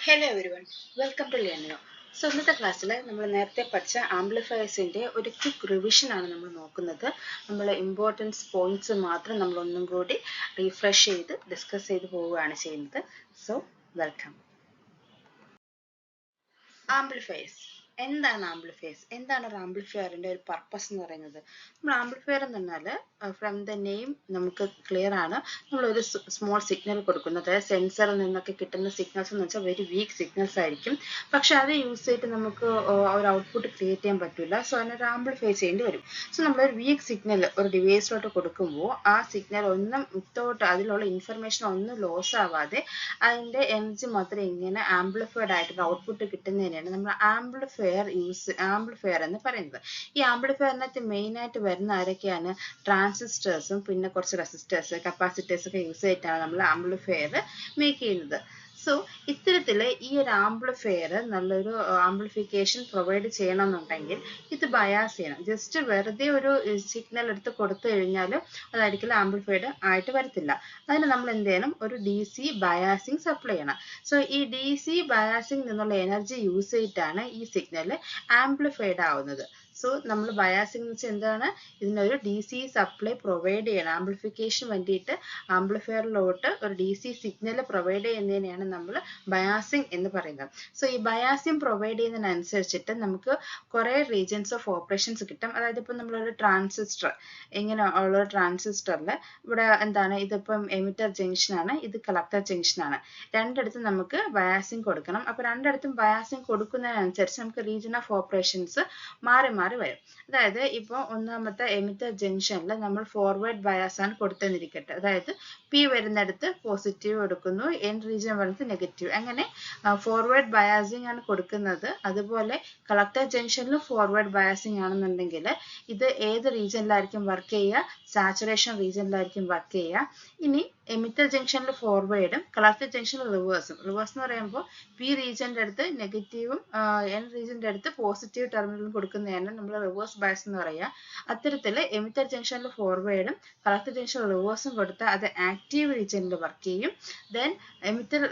Hello everyone, welcome to Learnio. So ഇന്നത്തെ ക്ലാസ്സിൽ നമ്മൾ നേരത്തെ പഠിച്ച ആംപ്ലിഫയേഴ്സിൻ്റെ ഒരു ക്വിക്ക് റിവിഷൻ ആണ് നമ്മൾ നോക്കുന്നത്. നമ്മൾ ഇമ്പോർട്ടൻസ് പോയിന്റ്സ് മാത്രം നമ്മൾ ഒന്നും കൂടി റീഫ്രഷ് ചെയ്ത് ഡിസ്കസ് ചെയ്ത് പോവുകയാണ് ചെയ്യുന്നത്. So welcome. ആംപ്ലിഫയേഴ്സ് എന്താണ് ആംപ്ലിഫയേഴ്സ്? എന്താണ് ഒരു ആംപ്ലിഫയറിൻ്റെ ഒരു പർപ്പസ് എന്ന് പറയുന്നത്? നമ്മൾ ആംപ്ലിഫയർ എന്ന് പറഞ്ഞാൽ ഫ്രം ദ നെയിം നമുക്ക് ക്ലിയർ ആണ്. നമ്മളൊരു സ്മോൾ സിഗ്നൽ കൊടുക്കുന്നത്, സെൻസറിൽ നിന്നൊക്കെ കിട്ടുന്ന സിഗ്നൽസ് എന്ന് വെച്ചാൽ വെരി വീക്ക് സിഗ്നൽസ് ആയിരിക്കും. പക്ഷെ അത് യൂസ് ചെയ്തിട്ട് നമുക്ക് ഒരു ഔട്ട്പുട്ട് ക്രിയേറ്റ് ചെയ്യാൻ പറ്റില്ല. സോ അതിനൊരു ആംപ്ലിഫൈ ചെയ്യേണ്ടി വരും. സോ നമ്മളൊരു വീക്ക് സിഗ്നൽ ഒരു ഡിവൈസിലോട്ട് കൊടുക്കുമ്പോൾ ആ സിഗ്നൽ ഒന്നും വിത്തൗട്ട് അതിലുള്ള ഇൻഫർമേഷൻ ഒന്നും ലോസ് ആവാതെ അതിൻ്റെ എനർജി മാത്രം ഇങ്ങനെ ആംപ്ലിഫൈഡ് ആയിട്ടുള്ള ഔട്ട്പുട്ട് കിട്ടുന്നതിനാണ് നമ്മൾ ആംപ്ലിഫയർ എന്ന് പറയുന്നത്. ഈ ആംപ്ലിഫയറിനകത്ത് മെയിനായിട്ട് വരുന്ന ആരൊക്കെയാണ്? ട്രാൻസിസ്റ്റേഴ്സും പിന്നെ കുറച്ച് റെസിസ്റ്റേഴ്സ്, കപ്പാസിറ്റേഴ്സ് ഒക്കെ യൂസ് ചെയ്തിട്ടാണ് നമ്മൾ ആംപ്ലിഫയർ മേക്ക് ചെയ്യുന്നത്. സോ ഇത്തരത്തിൽ ഈ ഒരു ആംപ്ലിഫയർ നല്ലൊരു ആംപ്ലിഫിക്കേഷൻ പ്രൊവൈഡ് ചെയ്യണമെന്നുണ്ടെങ്കിൽ ഇത് ബയാസ് ചെയ്യണം. ജസ്റ്റ് വെറുതെ ഒരു സിഗ്നൽ എടുത്ത് കൊടുത്തു കഴിഞ്ഞാൽ അതായിരിക്കും ആംപ്ലിഫൈഡ് ആയിട്ട് വരത്തില്ല. അതിന് നമ്മൾ എന്ത് ചെയ്യണം? ഒരു DC ബയാസിങ് സപ്ലൈ ചെയ്യണം. സോ ഈ DC ബയാസിങ് നിന്നുള്ള എനർജി യൂസ് ചെയ്തിട്ടാണ് ഈ സിഗ്നൽ ആംപ്ലിഫൈഡ് ആവുന്നത്. സോ നമ്മൾ ബയാസിങ് എന്ന് വെച്ചാൽ എന്താണ്? ഇതിനൊരു DC സപ്ലൈ പ്രൊവൈഡ് ചെയ്യണം. ആംപ്ലിഫിക്കേഷൻ വേണ്ടിയിട്ട് ആംപ്ലിഫയറിലോട്ട് ഒരു DC സിഗ്നൽ പ്രൊവൈഡ് ചെയ്യുന്നതിനെയാണ് നമ്മൾ ബയാസിങ് എന്ന് പറയുന്നത്. സോ ഈ ബയാസിങ് പ്രൊവൈഡ് ചെയ്യുന്നതിനനുസരിച്ചിട്ട് നമുക്ക് കുറേ റീജിയൻസ് ഓഫ് ഓപ്പറേഷൻസ് കിട്ടും. അതായത് ഇപ്പം നമ്മളൊരു ട്രാൻസിസ്റ്റർ, ഇങ്ങനെ ഉള്ള ട്രാൻസിസ്റ്ററിൽ ഇവിടെ എന്താണ്, ഇതിപ്പം എമിറ്റർ ജംഗ്ഷനാണ്, ഇത് കളക്ടർ ജംഗ്ഷനാണ്. രണ്ടിടത്തും നമുക്ക് ബയാസിങ് കൊടുക്കണം. അപ്പോൾ രണ്ടിടത്തും ബയാസിങ് കൊടുക്കുന്നതിനനുസരിച്ച് നമുക്ക് റീജിയൻ ഓഫ് ഓപ്പറേഷൻസ് മാറി മാറി വരും. അതായത് ഇപ്പോൾ ഒന്നാമത്തെ എമിറ്റർ ജംഗ്ഷനിൽ നമ്മൾ ഫോർവേഡ് ബയാസ് ആണ് കൊടുത്തെന്നിരിക്കട്ടെ. അതായത് P വരുന്നിടത്ത് പോസിറ്റീവ് കൊടുക്കുന്നു, N റീജിയൻ വരുന്നത് നെഗറ്റീവ്, അങ്ങനെ ഫോർവേഡ് ബയാസിങ് ആണ് കൊടുക്കുന്നത്. അതുപോലെ കളക്ടർ ജംഗ്ഷനിലും ഫോർവേഡ് ബയാസിങ് ആണെന്നുണ്ടെങ്കിൽ ഇത് ഏത് റീജിയനിലായിരിക്കും വർക്ക് ചെയ്യുക? സാച്ചുറേഷൻ റീജിയനിലായിരിക്കും വർക്ക് ചെയ്യുക. ഇനി എമിറ്റർ ജംഗ്ഷനിൽ ഫോർവേഡും കളക്ടർ ജംഗ്ഷനിൽ റിവേഴ്സും. റിവേഴ്സ് എന്ന് പറയുമ്പോൾ P റീജിയൻ്റെ അടുത്ത് നെഗറ്റീവും N റീജിയൻ്റെ അടുത്ത് പോസിറ്റീവ് ടെർമിനലും കൊടുക്കുന്നതാണ് നമ്മൾ റിവേഴ്സ് ബയസ് എന്ന് പറയുക. അത്തരത്തിൽ എമിറ്റർ ജംഗ്ഷനിൽ ഫോർവേഡും കളക്ടർ ജംഗ്ഷനിൽ റിവേഴ്സും കൊടുത്താൽ അത് ആക്റ്റീവ് റീജിയനിൽ വർക്ക് ചെയ്യും. ദെൻ എമിറ്റർ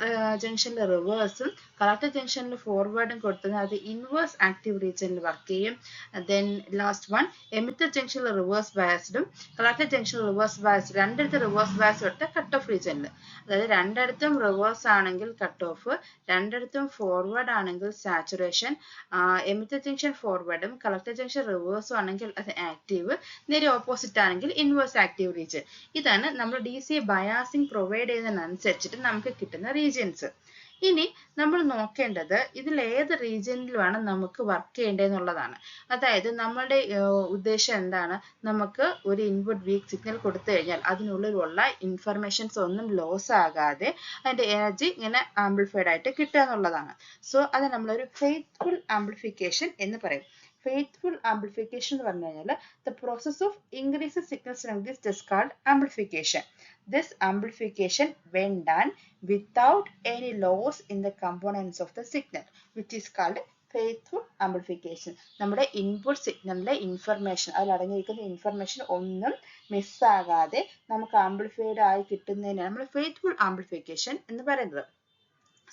ജംഗ്ഷനിൽ റിവേഴ്സും കളക്ടർ ജംഗ്ഷനിൽ ഫോർവേഡും കൊടുത്താൽ അത് ഇൻവേഴ്സ് ആക്റ്റീവ് റീജിയനിൽ വർക്ക് ചെയ്യും. ദെൻ ലാസ്റ്റ് വൺ എമിറ്റർ ജംഗ്ഷനിൽ റിവേഴ്സ് ബയസ്ഡും കളക്ടർ ജംഗ്ഷനിൽ റിവേഴ്സ് ബയസ്, രണ്ടിടത്ത് റിവേഴ്സ് ബയസ് കൊടുത്ത കട്ട് ഓഫ് റീജിയനിൽ. അതായത് രണ്ടിടത്തും റിവേഴ്സ് ആണെങ്കിൽ കട്ട് ഓഫ്, രണ്ടിടത്തും ഫോർവേഡ് ആണെങ്കിൽ സാച്ചുറേഷൻ, എമിറ്റർ ജംഗ്ഷൻ ഫോർവേഡും കളക്ടർ ജംഗ്ഷൻ റിവേഴ്സും ആണെങ്കിൽ അത് ആക്റ്റീവ്, നേരെ ഓപ്പോസിറ്റ് ആണെങ്കിൽ ഇൻവേഴ്സ് ആക്റ്റീവ് റീജിയൻ. ഇതാണ് നമ്മൾ DC ബയാസിങ് പ്രൊവൈഡ് ചെയ്യുന്നതിനനുസരിച്ചിട്ട് നമുക്ക് കിട്ടുന്ന റീജിയൻസ്. ഇനി നമ്മൾ നോക്കേണ്ടത് ഇതിൽ ഏത് റീജിയനിലുമാണ് നമുക്ക് വർക്ക് ചെയ്യേണ്ടതെന്നുള്ളതാണ്. അതായത് നമ്മളുടെ ഉദ്ദേശം എന്താണ്? നമുക്ക് ഒരു ഇൻപുട്ട് വീക്ക് സിഗ്നൽ കൊടുത്തു കഴിഞ്ഞാൽ അതിനുള്ളിലുള്ള ഇൻഫർമേഷൻസ് ഒന്നും ലോസ് ആകാതെ അതിൻ്റെ എനർജി ഇങ്ങനെ ആംപ്ലിഫൈഡ് ആയിട്ട് കിട്ടുക എന്നുള്ളതാണ്. സോ അത് നമ്മളൊരു ഫെയ്ത്ത്ഫുൾ ആംപ്ലിഫിക്കേഷൻ എന്ന് പറയും. Faithful amplification എന്ന് പറഞ്ഞു കഴിഞ്ഞാൽ the process of increasing signal strength is just called amplification. This amplification when done without any loss in the components of the signal, which is called faithful amplification. നമ്മുടെ input സിഗ്നലിലെ information, അതിൽ അടങ്ങിയിരിക്കുന്ന information ഒന്നും മിസ്സാകാതെ നമുക്ക് amplified ആയി കിട്ടുന്നതിനാണ് നമ്മൾ faithful amplification എന്ന് പറയുന്നത്.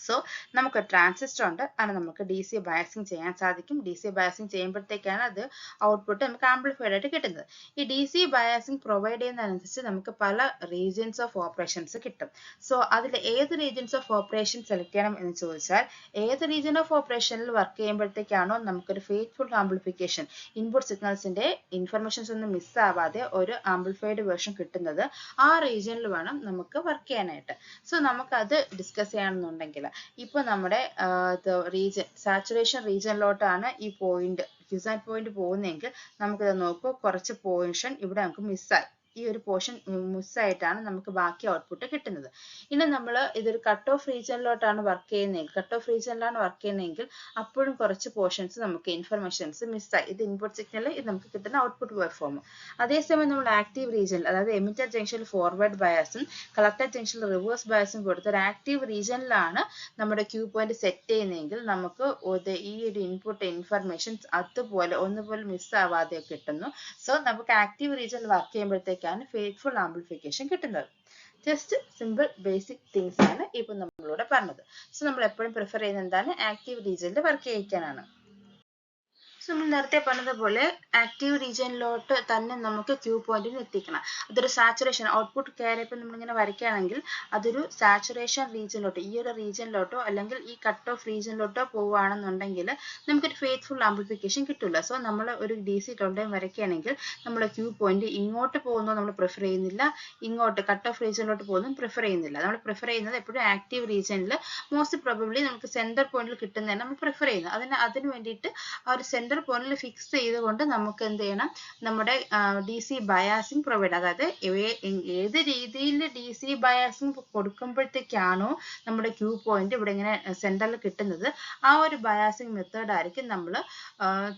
So നമുക്ക് ട്രാൻസിസ്റ്റർ ഉണ്ട്, അത് നമുക്ക് DC ബയാസിങ് ചെയ്യാൻ സാധിക്കും. DC ബയാസിങ് ചെയ്യുമ്പോഴത്തേക്കാണ് അത് ഔട്ട്പുട്ട് നമുക്ക് ആംപ്ലിഫൈഡ് ആയിട്ട് കിട്ടുന്നത്. ഈ DC ബയാസിങ് പ്രൊവൈഡ് ചെയ്യുന്നതനുസരിച്ച് നമുക്ക് പല റീജിയൻസ് ഓഫ് ഓപ്പറേഷൻസ് കിട്ടും. സോ അതിൽ ഏത് റീജിയൻസ് ഓഫ് ഓപ്പറേഷൻ സെലക്ട് ചെയ്യണം എന്ന് ചോദിച്ചാൽ, ഏത് റീജിയൻ ഓഫ് ഓപ്പറേഷനിൽ വർക്ക് ചെയ്യുമ്പോഴത്തേക്കാണോ നമുക്കൊരു ഫെയ്ത്ത്ഫുൾ ആംപ്ലിഫിക്കേഷൻ, ഇൻപുട്ട് സിഗ്നൽസിന്റെ ഇൻഫർമേഷൻസ് ഒന്നും മിസ്സാവാതെ ഒരു ആംപ്ലിഫൈഡ് വേർഷൻ കിട്ടുന്നത്, ആ റീജിയനിൽ വേണം നമുക്ക് വർക്ക് ചെയ്യാനായിട്ട്. സോ നമുക്കത് ഡിസ്കസ് ചെയ്യണമെന്നുണ്ടെങ്കിൽ ഇപ്പോൾ നമ്മുടെ റീജിയൻ സാച്ചുറേഷൻ റീജിയനിലോട്ടാണ് ഈ പോയിന്റ് ക്യൂസാറ്റ് പോയിന്റ് പോകുന്നതെങ്കിൽ നമുക്കിത് നോക്കൂ, കുറച്ച് പോർഷൻ ഇവിടെ നമുക്ക് മിസ്സായി. ഈ ഒരു പോർഷൻ മിസ്സായിട്ടാണ് നമുക്ക് ബാക്കി ഔട്ട്പുട്ട് കിട്ടുന്നത്. ഇനി നമ്മൾ ഇതൊരു കട്ട് ഓഫ് റീജിയനിലോട്ടാണ് വർക്ക് ചെയ്യുന്നതെങ്കിൽ അപ്പോഴും കുറച്ച് പോർഷൻസ് നമുക്ക് ഇൻഫർമേഷൻസ് മിസ്സായി. ഇത് ഇൻപുട്ട് സിഗ്നൽ, ഇത് നമുക്ക് കിട്ടുന്ന ഔട്ട്പുട്ട് പെർഫോം. അതേസമയം നമ്മൾ ആക്റ്റീവ് റീജിയനിൽ, അതായത് എമിറ്റർ ജംഗ്ഷനിൽ ഫോർവേഡ് ബയാസും കളക്ടർ ജംഗ്ഷനിൽ റിവേഴ്സ് ബയാസും കൊടുത്ത ഒരു ആക്റ്റീവ് റീജിയനിലാണ് നമ്മുടെ ക്യൂ പോയിന്റ് സെറ്റ് ചെയ്യുന്നതെങ്കിൽ നമുക്ക് ഈ ഒരു ഇൻപുട്ട് ഇൻഫർമേഷൻസ് അതുപോലെ ഒന്നുപോലെ മിസ്സാവാതെ കിട്ടുന്നു. സോ നമുക്ക് ആക്റ്റീവ് റീജിയനിൽ വർക്ക് ചെയ്യുമ്പോഴത്തേക്കാണ് ഫെയ്ത്ത്ഫുൾ ആംപ്ലിഫിക്കേഷൻ കിട്ടുന്നത്. ജസ്റ്റ് സിമ്പിൾ ബേസിക് തിങ്സ് ആണ് ഇപ്പൊ നമ്മളിവിടെ പറഞ്ഞത്. സോ നമ്മൾ എപ്പോഴും പ്രിഫർ ചെയ്യുന്നത് എന്താണ്? ആക്റ്റീവ് റീജിയനിൽ വർക്ക് ചെയ്യിക്കാനാണ്. സോ നമ്മൾ നേരത്തെ പറഞ്ഞതുപോലെ ആക്റ്റീവ് റീജിയനിലോട്ട് തന്നെ നമുക്ക് ക്യൂ പോയിന്റിന് എത്തിക്കണം. അതൊരു സാച്ചുറേഷൻ ഔട്ട്പുട്ട് കയറി ഇപ്പം നമ്മളിങ്ങനെ വരയ്ക്കുകയാണെങ്കിൽ അതൊരു സാച്ചുറേഷൻ റീജിയനിലോട്ട്, ഈ ഒരു റീജിയനിലോട്ടോ അല്ലെങ്കിൽ ഈ കട്ട് ഓഫ് റീജിയനിലോട്ടോ പോവുകയാണെന്നുണ്ടെങ്കിൽ നമുക്കൊരു ഫെയ്ത്ത്ഫുൾ ആംപ്ലിഫിക്കേഷൻ കിട്ടില്ല. സോ നമ്മൾ ഒരു DC ടോണ്ടയം വരയ്ക്കുകയാണെങ്കിൽ നമ്മുടെ ക്യൂ പോയിന്റ് ഇങ്ങോട്ട് പോകുന്നത് നമ്മൾ പ്രിഫർ ചെയ്യുന്നില്ല, ഇങ്ങോട്ട് കട്ട് ഓഫ് റീജിയനിലോട്ട് പോകുന്നതും പ്രിഫർ ചെയ്യുന്നില്ല. നമ്മൾ പ്രിഫർ ചെയ്യുന്നത് എപ്പോഴും ആക്റ്റീവ് റീജിയനിൽ മോസ്റ്റ് പ്രോബബ്ലി നമുക്ക് സെന്റർ പോയിന്റിൽ കിട്ടുന്നതാണ് നമ്മൾ പ്രിഫർ ചെയ്യുന്നത്. അതിന് വേണ്ടിയിട്ട് ആ ഒരു സെന്റർ പോയിന്റിൽ ഫിക്സ് ചെയ്തുകൊണ്ട് നമുക്ക് എന്ത് ചെയ്യണം? നമ്മുടെ DC ബയാസിംഗ് പ്രൊവൈഡ്, അതായത് ഏത് രീതിയിൽ DC ബയാസിംഗ് കൊടുക്കുമ്പോഴത്തേക്കാണോ നമ്മുടെ ക്യൂ പോയിന്റ് ഇവിടെ ഇങ്ങനെ സെന്ററിൽ കിട്ടുന്നത്, ആ ഒരു ബയാസിംഗ് മെത്തേഡ് ആയിരിക്കും നമ്മൾ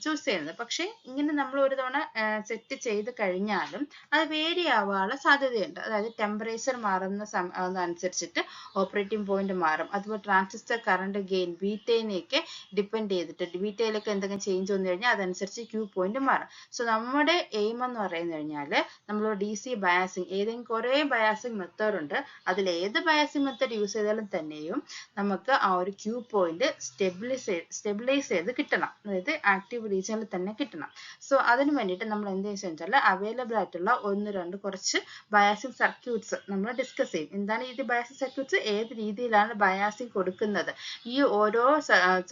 ചൂസ് ചെയ്യുന്നത്. പക്ഷേ ഇങ്ങനെ നമ്മൾ ഒരു തവണ സെറ്റ് ചെയ്ത് കഴിഞ്ഞാലും അത് വേരി ആവാനുള്ള സാധ്യതയുണ്ട്. അതായത് ടെമ്പറേച്ചർ മാറുന്ന അനുസരിച്ചിട്ട് ഓപ്പറേറ്റിംഗ് പോയിന്റ് മാറും. അതുപോലെ ട്രാൻസിസ്റ്റർ കറണ്ട് ഗെയിൻ ബീറ്റയിനെയൊക്കെ ഡിപ്പെൻഡ് ചെയ്തിട്ട്, ബീറ്റയിലൊക്കെ എന്തെങ്കിലും ചേഞ്ച് വന്നു കഴിഞ്ഞാൽ അതനുസരിച്ച് ക്യൂ പോയിന്റ് മാറും. സോ നമ്മുടെ എയിം എന്ന് പറയുന്നത് കഴിഞ്ഞാൽ നമ്മൾ DC ബയാസിംഗ്, ഏതെങ്കിലും കുറേ ബയാസിംഗ് മെത്തേഡ് ഉണ്ട്, അതിൽ ഏത് ബയാസിംഗ് മെത്തേഡ് യൂസ് ചെയ്താലും തന്നെയും നമുക്ക് ആ ഒരു ക്യൂ പോയിന്റ് സ്റ്റെബിലൈസ് ചെയ്ത് കിട്ടണം, അതായത് ആക്റ്റീവ് റീജിയനിൽ തന്നെ കിട്ടണം. സോ അതിന് വേണ്ടിയിട്ട് നമ്മൾ എന്ത് വെച്ചാൽ അവൈലബിൾ ആയിട്ടുള്ള 1-2 കുറച്ച് ബയാസിംഗ് സർക്യൂട്ട്സ് നമ്മൾ ഡിസ്കസ് ചെയ്യും. എന്താണ് ഈ ബയാസിംഗ് സർക്യൂട്ട്സ്? ഏത് രീതിയിലാണ് ബയാസിംഗ് കൊടുക്കുന്നത്? ഈ ഓരോ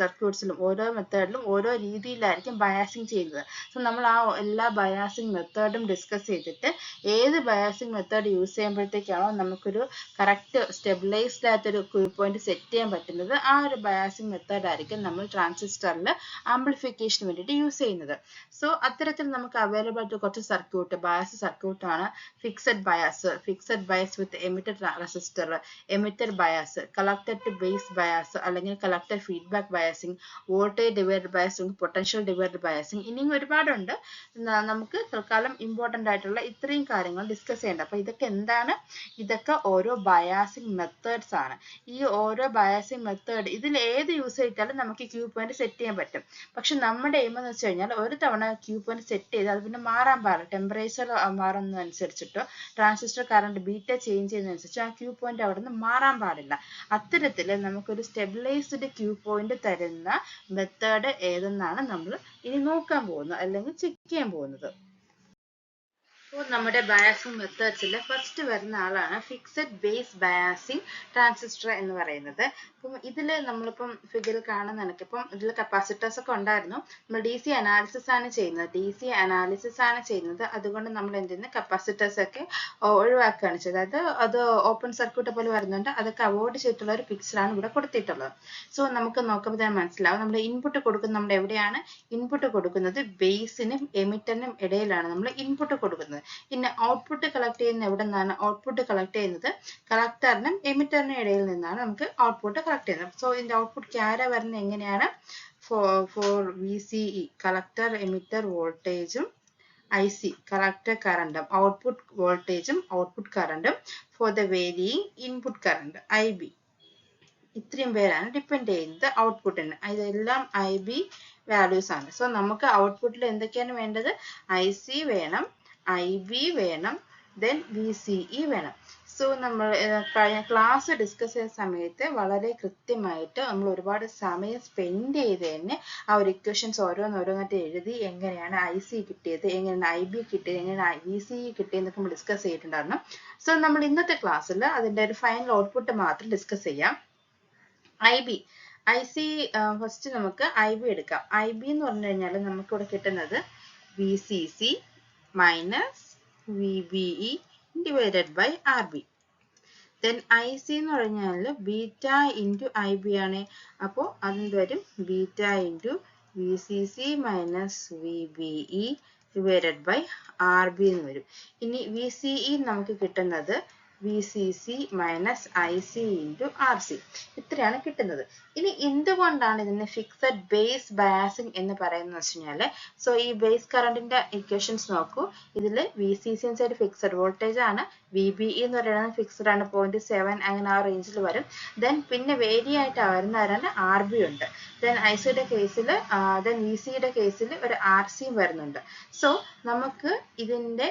സർക്യൂട്ട്സിലും ഓരോ മെത്തേഡിലും ഓരോ രീതിയിലായിരിക്കും ബയാസിംഗ് ചെയ്യുന്നത്. സോ നമ്മൾ ആ എല്ലാ ബയാസിംഗ് മെത്തേഡും ഡിസ്കസ് ചെയ്തിട്ട് ഏത് ബയാസിംഗ് മെത്തേഡ് യൂസ് ചെയ്യുമ്പോഴത്തേക്കാണോ നമുക്കൊരു കറക്റ്റ് സ്റ്റെബിലൈസ്ഡ് ആയിട്ടൊരു ക്യൂ പോയിന്റ് സെറ്റ് ചെയ്യാൻ പറ്റുന്നത്, ആ ഒരു ബയാസിംഗ് മെത്തേഡ് ആയിരിക്കും നമ്മൾ ട്രാൻസിസ്റ്ററിൽ ആംപ്ലിഫിക്കേഷന് വേണ്ടിയിട്ട് യൂസ് ചെയ്യുന്നത്. സോ അത്തരത്തിൽ നമുക്ക് അവൈലബിൾ ആയിട്ട് കുറച്ച് സർക്യൂട്ട്, ബയാസ് സർക്യൂട്ടാണ് fixed bias with emitter resistor, emitter bias, collector to base bias അല്ലെങ്കിൽ collector feedback biasing, voltage divider biasing, potential divider biasing, ഇനിയും ഒരുപാടുണ്ട്. നമുക്ക് തൽക്കാലം ഇമ്പോർട്ടൻ്റ് ആയിട്ടുള്ള ഇത്രയും കാര്യങ്ങൾ ഡിസ്കസ് ചെയ്യേണ്ട. അപ്പോൾ ഇതൊക്കെ എന്താണ്? ഇതൊക്കെ ഓരോ ബയാസിംഗ് മെത്തേഡ്സ് ആണ്. ഈ ഓരോ ബയാസിംഗ് മെത്തേഡ് ഇതിൽ ഏത് യൂസ് ചെയ്താലും നമുക്ക് ക്യൂ പോയിന്റ് സെറ്റ് ചെയ്യാൻ പറ്റും. പക്ഷെ നമ്മുടെ എയിം എന്ന് വെച്ച് കഴിഞ്ഞാൽ ഒരു തവണ ക്യൂ പോയിന്റ് സെറ്റ് ചെയ്ത് അത് പിന്നെ മാറാൻ പാടില്ല. ടെമ്പറേച്ചർ മാറുന്നതനുസരിച്ചിട്ടോ ട്രാൻസിസ്റ്റർ കറണ്ട് ബീറ്റ ചേഞ്ച് ചെയ്യുന്നതനുസരിച്ചോ ആ ക്യൂ പോയിന്റ് അവിടെ നിന്ന് മാറാൻ പാടില്ല. അത്തരത്തിൽ നമുക്കൊരു സ്റ്റെബിലൈസ്ഡ് ക്യൂ പോയിന്റ് തരുന്ന മെത്തേഡ് ഏതെന്നാണ് നമ്മൾ ഇനി നോക്കാൻ പോകുന്നത് അല്ലെങ്കിൽ ചെക്ക് ചെയ്യാൻ പോകുന്നത്. അപ്പോൾ നമ്മുടെ ബയാസിംഗ് മെത്തേഡ്സിൽ ഫസ്റ്റ് വരുന്ന ആളാണ് ഫിക്സഡ് ബേസ് ബയാസിംഗ് ട്രാൻസിസ്റ്റർ എന്ന് പറയുന്നത്. അപ്പം ഇതിൽ നമ്മളിപ്പം ഫിഗറിൽ കാണുന്ന കണക്ക് ഇപ്പം ഇതിൽ കപ്പാസിറ്റേഴ്സ് ഒക്കെ ഉണ്ടായിരുന്നു. നമ്മൾ DC അനാലിസിസ് ആണ് ചെയ്യുന്നത്. അതുകൊണ്ട് നമ്മൾ എന്ത് ചെയ്യുന്നത്? കപ്പാസിറ്റേഴ്സ് ഒക്കെ ഒഴിവാക്കുകയാണ് ചെയ്തത്. അതായത് അത് ഓപ്പൺ സർക്യൂട്ട് പോലെ വരുന്നുണ്ട്, അതൊക്കെ അവോയ്ഡ് ചെയ്തിട്ടുള്ള ഒരു പിക്ചറാണ് ഇവിടെ കൊടുത്തിട്ടുള്ളത്. സോ നമുക്ക് നോക്കുമ്പോൾ തന്നെ മനസ്സിലാവും നമ്മൾ ഇൻപുട്ട് കൊടുക്കുന്നത്, നമ്മൾ എവിടെയാണ് ഇൻപുട്ട് കൊടുക്കുന്നത്? ബേസിനും എമിറ്ററിനും ഇടയിലാണ് നമ്മൾ ഇൻപുട്ട് കൊടുക്കുന്നത്. പിന്നെ ഔട്ട്പുട്ട് കളക്ട് ചെയ്യുന്ന എവിടെ നിന്നാണ്? ഔട്ട്പുട്ട് കളക്ട് ചെയ്യുന്നത് കളക്ടറിനും എമിറ്ററിനും ഇടയിൽ നിന്നാണ് നമുക്ക് ഔട്ട്പുട്ട് കളക്ട് ചെയ്യുന്നത്. സോ ഇതിന്റെ ഔട്ട്പുട്ട് ക്യാര വരുന്നത് എങ്ങനെയാണ്? ഫോർ VCE കളക്ടർ എമിറ്റർ വോൾട്ടേജും IC കളക്ടർ കറണ്ടും, ഔട്ട്പുട്ട് വോൾട്ടേജും ഔട്ട്പുട്ട് കറണ്ടും for the varying input current IB. ഇത്രയും പേരാണ് ഡിപ്പെൻഡ് ചെയ്യുന്നത് ഔട്ട്പുട്ടിന്. ഇതെല്ലാം IB വാല്യൂസ് ആണ്. സോ നമുക്ക് ഔട്ട്പുട്ടിൽ എന്തൊക്കെയാണ് വേണ്ടത്? IC വേണം, IB വേണം, ദെൻ VCE വേണം. സോ നമ്മൾ ക്ലാസ് ഡിസ്കസ് ചെയ്യുന്ന സമയത്ത് വളരെ കൃത്യമായിട്ട് നമ്മൾ ഒരുപാട് സമയം സ്പെൻഡ് ചെയ്ത് തന്നെ ആ ഒരു ഇക്വേഷൻസ് ഓരോന്നോരോന്നായിട്ട് എഴുതി എങ്ങനെയാണ് IC കിട്ടിയത്, എങ്ങനെയാണ് IB കിട്ടിയത്, എങ്ങനെയാണ് VCE കിട്ടിയതെന്നൊക്കെ നമ്മൾ ഡിസ്കസ് ചെയ്തിട്ടുണ്ടായിരുന്നു. സോ നമ്മൾ ഇന്നത്തെ ക്ലാസ്സിൽ അതിൻ്റെ ഒരു ഫൈനൽ ഔട്ട്പുട്ട് മാത്രം ഡിസ്കസ് ചെയ്യാം. IC ഫസ്റ്റ് നമുക്ക് IB എടുക്കാം. IB എന്ന് പറഞ്ഞു കഴിഞ്ഞാൽ നമുക്ക് ഇവിടെ കിട്ടുന്നത് VCC minus VBE divided by RB. Then IC എന്ന് പറഞ്ഞാൽ ബീറ്റ ഇൻറ്റു IB ആണ്. അപ്പോൾ അതിന് വരും beta into VCC minus VBE divided by RB എന്ന് വരും. ഇനി VCE നമുക്ക് കിട്ടുന്നത് VCC minus IC into RC. ഇത്രയാണ് കിട്ടുന്നത്. ഇനി എന്തുകൊണ്ടാണ് ഇതിന് ഫിക്സഡ് ബേസ് ബയാസിംഗ് എന്ന് പറയുന്നത് വെച്ച് കഴിഞ്ഞാൽ, സോ ഈ ബേസ് കറണ്ടിന്റെ ഇക്വേഷൻസ് നോക്കൂ. ഇതിൽ VCC എന്ന് വെച്ചാൽ ഫിക്സഡ് വോൾട്ടേജ് ആണ്, VBE എന്ന് പറയുന്നത് ഫിക്സഡ് ആണ്, 0.7 അങ്ങനെ ആ റേഞ്ചിൽ വരും. ദെൻ പിന്നെ വേരി ആയിട്ട് വരുന്നവരാണ് RB ഉണ്ട്. ദെൻ ഐസിയുടെ കേസിൽ ദെൻ വി സിയുടെ കേസിൽ ഒരു ആർ സിയും വരുന്നുണ്ട്. സോ നമുക്ക് ഇതിൻ്റെ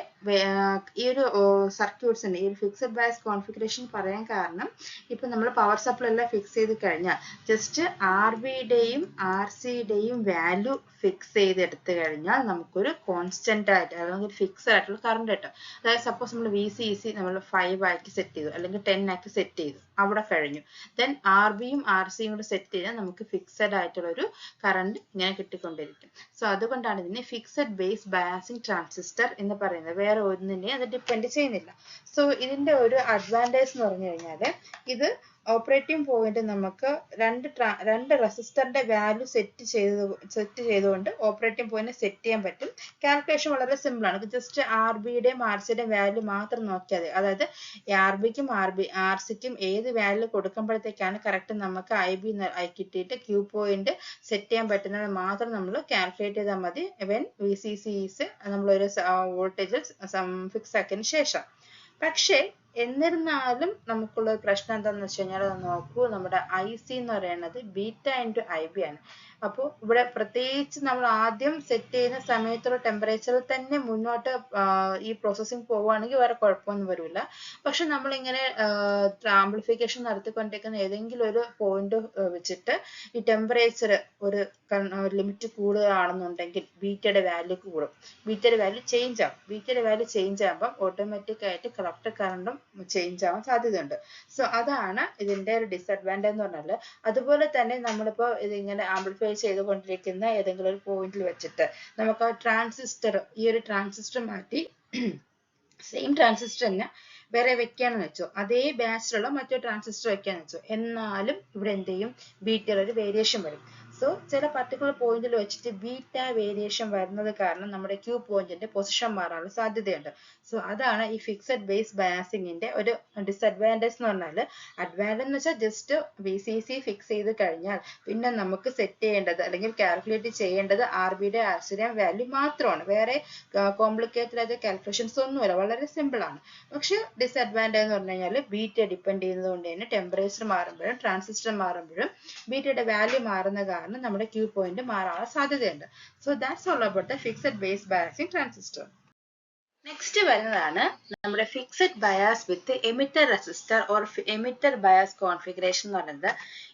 ഈ ഒരു സർക്യൂട്ട്സിൻ്റെ ഈ ഒരു ഫിക്സഡ് ബയസ് കോൺഫിഗറേഷൻ പറയാൻ കാരണം ഇപ്പം നമ്മൾ പവർ സപ്ലൈ എല്ലാം ഫിക്സ് ചെയ്ത് കഴിഞ്ഞാൽ ജസ്റ്റ് ആർ ബിയുടെയും ആർ സിയുടെയും വാല്യൂ ഫിക്സ് ചെയ്തെടുത്തു കഴിഞ്ഞാൽ നമുക്കൊരു കോൺസ്റ്റന്റ് ആയിട്ട് അല്ലെങ്കിൽ ഫിക്സ്ഡ് ആയിട്ടുള്ള കറണ്ട് കിട്ടും. അതായത് സപ്പോസ് നമ്മൾ വി സി ഇ സി നമ്മൾ 5 ആക്കി സെറ്റ് ചെയ്തു അല്ലെങ്കിൽ 10 ആക്കി സെറ്റ് ചെയ്തു, അവിടെ കഴിഞ്ഞു. ദെൻ ആർ ബിയും ആർ സിയും കൂടെ സെറ്റ് ചെയ്താൽ നമുക്ക് ഫിക്സഡ് ആയിട്ടുള്ള ഒരു കറണ്ട് ഇങ്ങനെ കിട്ടിക്കൊണ്ടിരിക്കും. സോ അതുകൊണ്ടാണ് ഇതിനെ ഫിക്സഡ് ബേസ് ബയാസിംഗ് ട്രാൻസിസ്റ്റർ എന്ന് പറയുന്നത്. വേറെ ഒന്നിനെ അത് ഡിപ്പെൻഡ് ചെയ്യുന്നില്ല. സോ ഇതിന്റെ ഒരു അഡ്വാൻറ്റേജ് എന്ന് പറഞ്ഞു കഴിഞ്ഞാൽ ഇത് ഓപ്പറേറ്റിംഗ് പോയിന്റ് നമുക്ക് രണ്ട് റെസിസ്റ്ററിന്റെ വാല്യൂ സെറ്റ് ചെയ്തുകൊണ്ട് ഓപ്പറേറ്റിംഗ് പോയിന്റ് സെറ്റ് ചെയ്യാൻ പറ്റും. കാൽക്കുലേഷൻ വളരെ സിമ്പിൾ ആണ്. ജസ്റ്റ് ആർ ബിയുടെയും ആർ സിയുടെയും വാല്യൂ മാത്രം നോക്കിയാൽ മതി. അതായത് ആർ ബിക്കും ആർ സിക്കും ഏത് വാല്യൂ കൊടുക്കുമ്പോഴത്തേക്കാണ് കറക്റ്റ് നമുക്ക് ഐ ബി കിട്ടിയിട്ട് ക്യൂ പോയിന്റ് സെറ്റ് ചെയ്യാൻ പറ്റുന്നത് മാത്രം നമ്മൾ കാൽക്കുലേറ്റ് ചെയ്താൽ മതി. When we C C is നമ്മളൊരു വോൾട്ടേജ് ഫിക്സ് ആക്കിയതിന് ശേഷം. പക്ഷേ എന്നിരുന്നാലും നമുക്കുള്ള ഒരു പ്രശ്നം എന്താണെന്ന് വെച്ച് കഴിഞ്ഞാൽ നോക്കൂ, നമ്മുടെ ഐ സി എന്ന് പറയുന്നത് ബീറ്റ ഇൻറ്റു ഐ ബി ആണ്. അപ്പോൾ ഇവിടെ പ്രത്യേകിച്ച് നമ്മൾ ആദ്യം സെറ്റ് ചെയ്യുന്ന സമയത്തുള്ള ടെമ്പറേച്ചറിൽ തന്നെ മുന്നോട്ട് ഈ പ്രോസസ്സിങ് പോവുകയാണെങ്കിൽ വേറെ കുഴപ്പമൊന്നും വരില്ല. പക്ഷെ നമ്മളിങ്ങനെ ആംപ്ലിഫിക്കേഷൻ നടത്തിക്കൊണ്ടിരിക്കുന്ന ഏതെങ്കിലും ഒരു പോയിന്റ് വെച്ചിട്ട് ഈ ടെമ്പറേച്ചർ ഒരു ലിമിറ്റ് കൂടുകയാണെന്നുണ്ടെങ്കിൽ ബീറ്റയുടെ വാല്യൂ കൂടും. ബീറ്റയുടെ വാല്യൂ ചേഞ്ച് ആവും. ബീറ്റയുടെ വാല്യൂ ചേഞ്ച് ആകുമ്പോൾ ഓട്ടോമാറ്റിക് ആയിട്ട് കളക്ടർ കറണ്ടും ചേഞ്ച് ആവാൻ സാധ്യതയുണ്ട്. സോ അതാണ് ഇതിന്റെ ഒരു ഡിസഡ്വാൻറ്റേജ് എന്ന് പറഞ്ഞാൽ. അതുപോലെ തന്നെ നമ്മളിപ്പോൾ ഇതിങ്ങനെ ആംപ്ലിഫൈ ചെയ്തുകൊണ്ടിരിക്കുന്ന ഏതെങ്കിലും ഒരു പോയിന്റിൽ വെച്ചിട്ട് നമുക്ക് ആ ട്രാൻസിസ്റ്റർ ഈ ഒരു ട്രാൻസിസ്റ്റർ മാറ്റി സെയിം ട്രാൻസിസ്റ്റർ തന്നെ വേറെ വെക്കാന്ന് വെച്ചോ, അതേ ബാച്ചിലുള്ള മറ്റൊരു ട്രാൻസിസ്റ്റർ വെക്കാന്ന് വെച്ചോ, എന്നാലും ഇവിടെ എന്ത് ചെയ്യും, ബീറ്റയിൽ ഒരു വേരിയേഷൻ വരും. സോ ചില പർട്ടിക്കുലർ പോയിന്റിൽ വെച്ചിട്ട് ബീറ്റ വേരിയേഷൻ വരുന്നത് കാരണം നമ്മുടെ ക്യൂ പോയിന്റിന്റെ പൊസിഷൻ മാറാനുള്ള സാധ്യതയുണ്ട്. സോ അതാണ് ഈ ഫിക്സഡ് ബേസ് ബയാസിങ്ങിന്റെ ഒരു ഡിസഡ്വാൻറ്റേജ് എന്ന് പറഞ്ഞാൽ. അഡ്വാൻറ്റേജ് എന്ന് വെച്ചാൽ just V C C fix ചെയ്ത് കഴിഞ്ഞാൽ പിന്നെ നമുക്ക് സെറ്റ് ചെയ്യേണ്ടത് അല്ലെങ്കിൽ കാൽക്കുലേറ്റ് ചെയ്യേണ്ടത് ആർ ബിയുടെ ആർ സിയുടെ വാല്യൂ മാത്രമാണ്. വേറെ കോംപ്ലിക്കേറ്റഡ് ആയിട്ട് കാൽക്കുലേഷൻസ് ഒന്നുമില്ല, വളരെ സിമ്പിൾ ആണ്. പക്ഷെ ഡിസഡ്വാൻറ്റേജ് എന്ന് പറഞ്ഞു കഴിഞ്ഞാൽ ബീറ്റ ഡിപ്പെൻഡ് ചെയ്യുന്നത് കൊണ്ട് തന്നെ ടെമ്പറേച്ചർ മാറുമ്പോഴും ട്രാൻസിസ്റ്റർ മാറുമ്പോഴും ബീറ്റയുടെ വാല്യൂ മാറുന്ന കാരണം നമ്മുടെ ക്യൂ പോയിന്റ് മാറാനുള്ള സാധ്യതയുണ്ട്. So that's all about the fixed base biasing transistor. Next വരുന്നതാണ് നമ്മുടെ fixed bias with emitter resistor or emitter bias configuration എന്ന് പറയുന്നത്.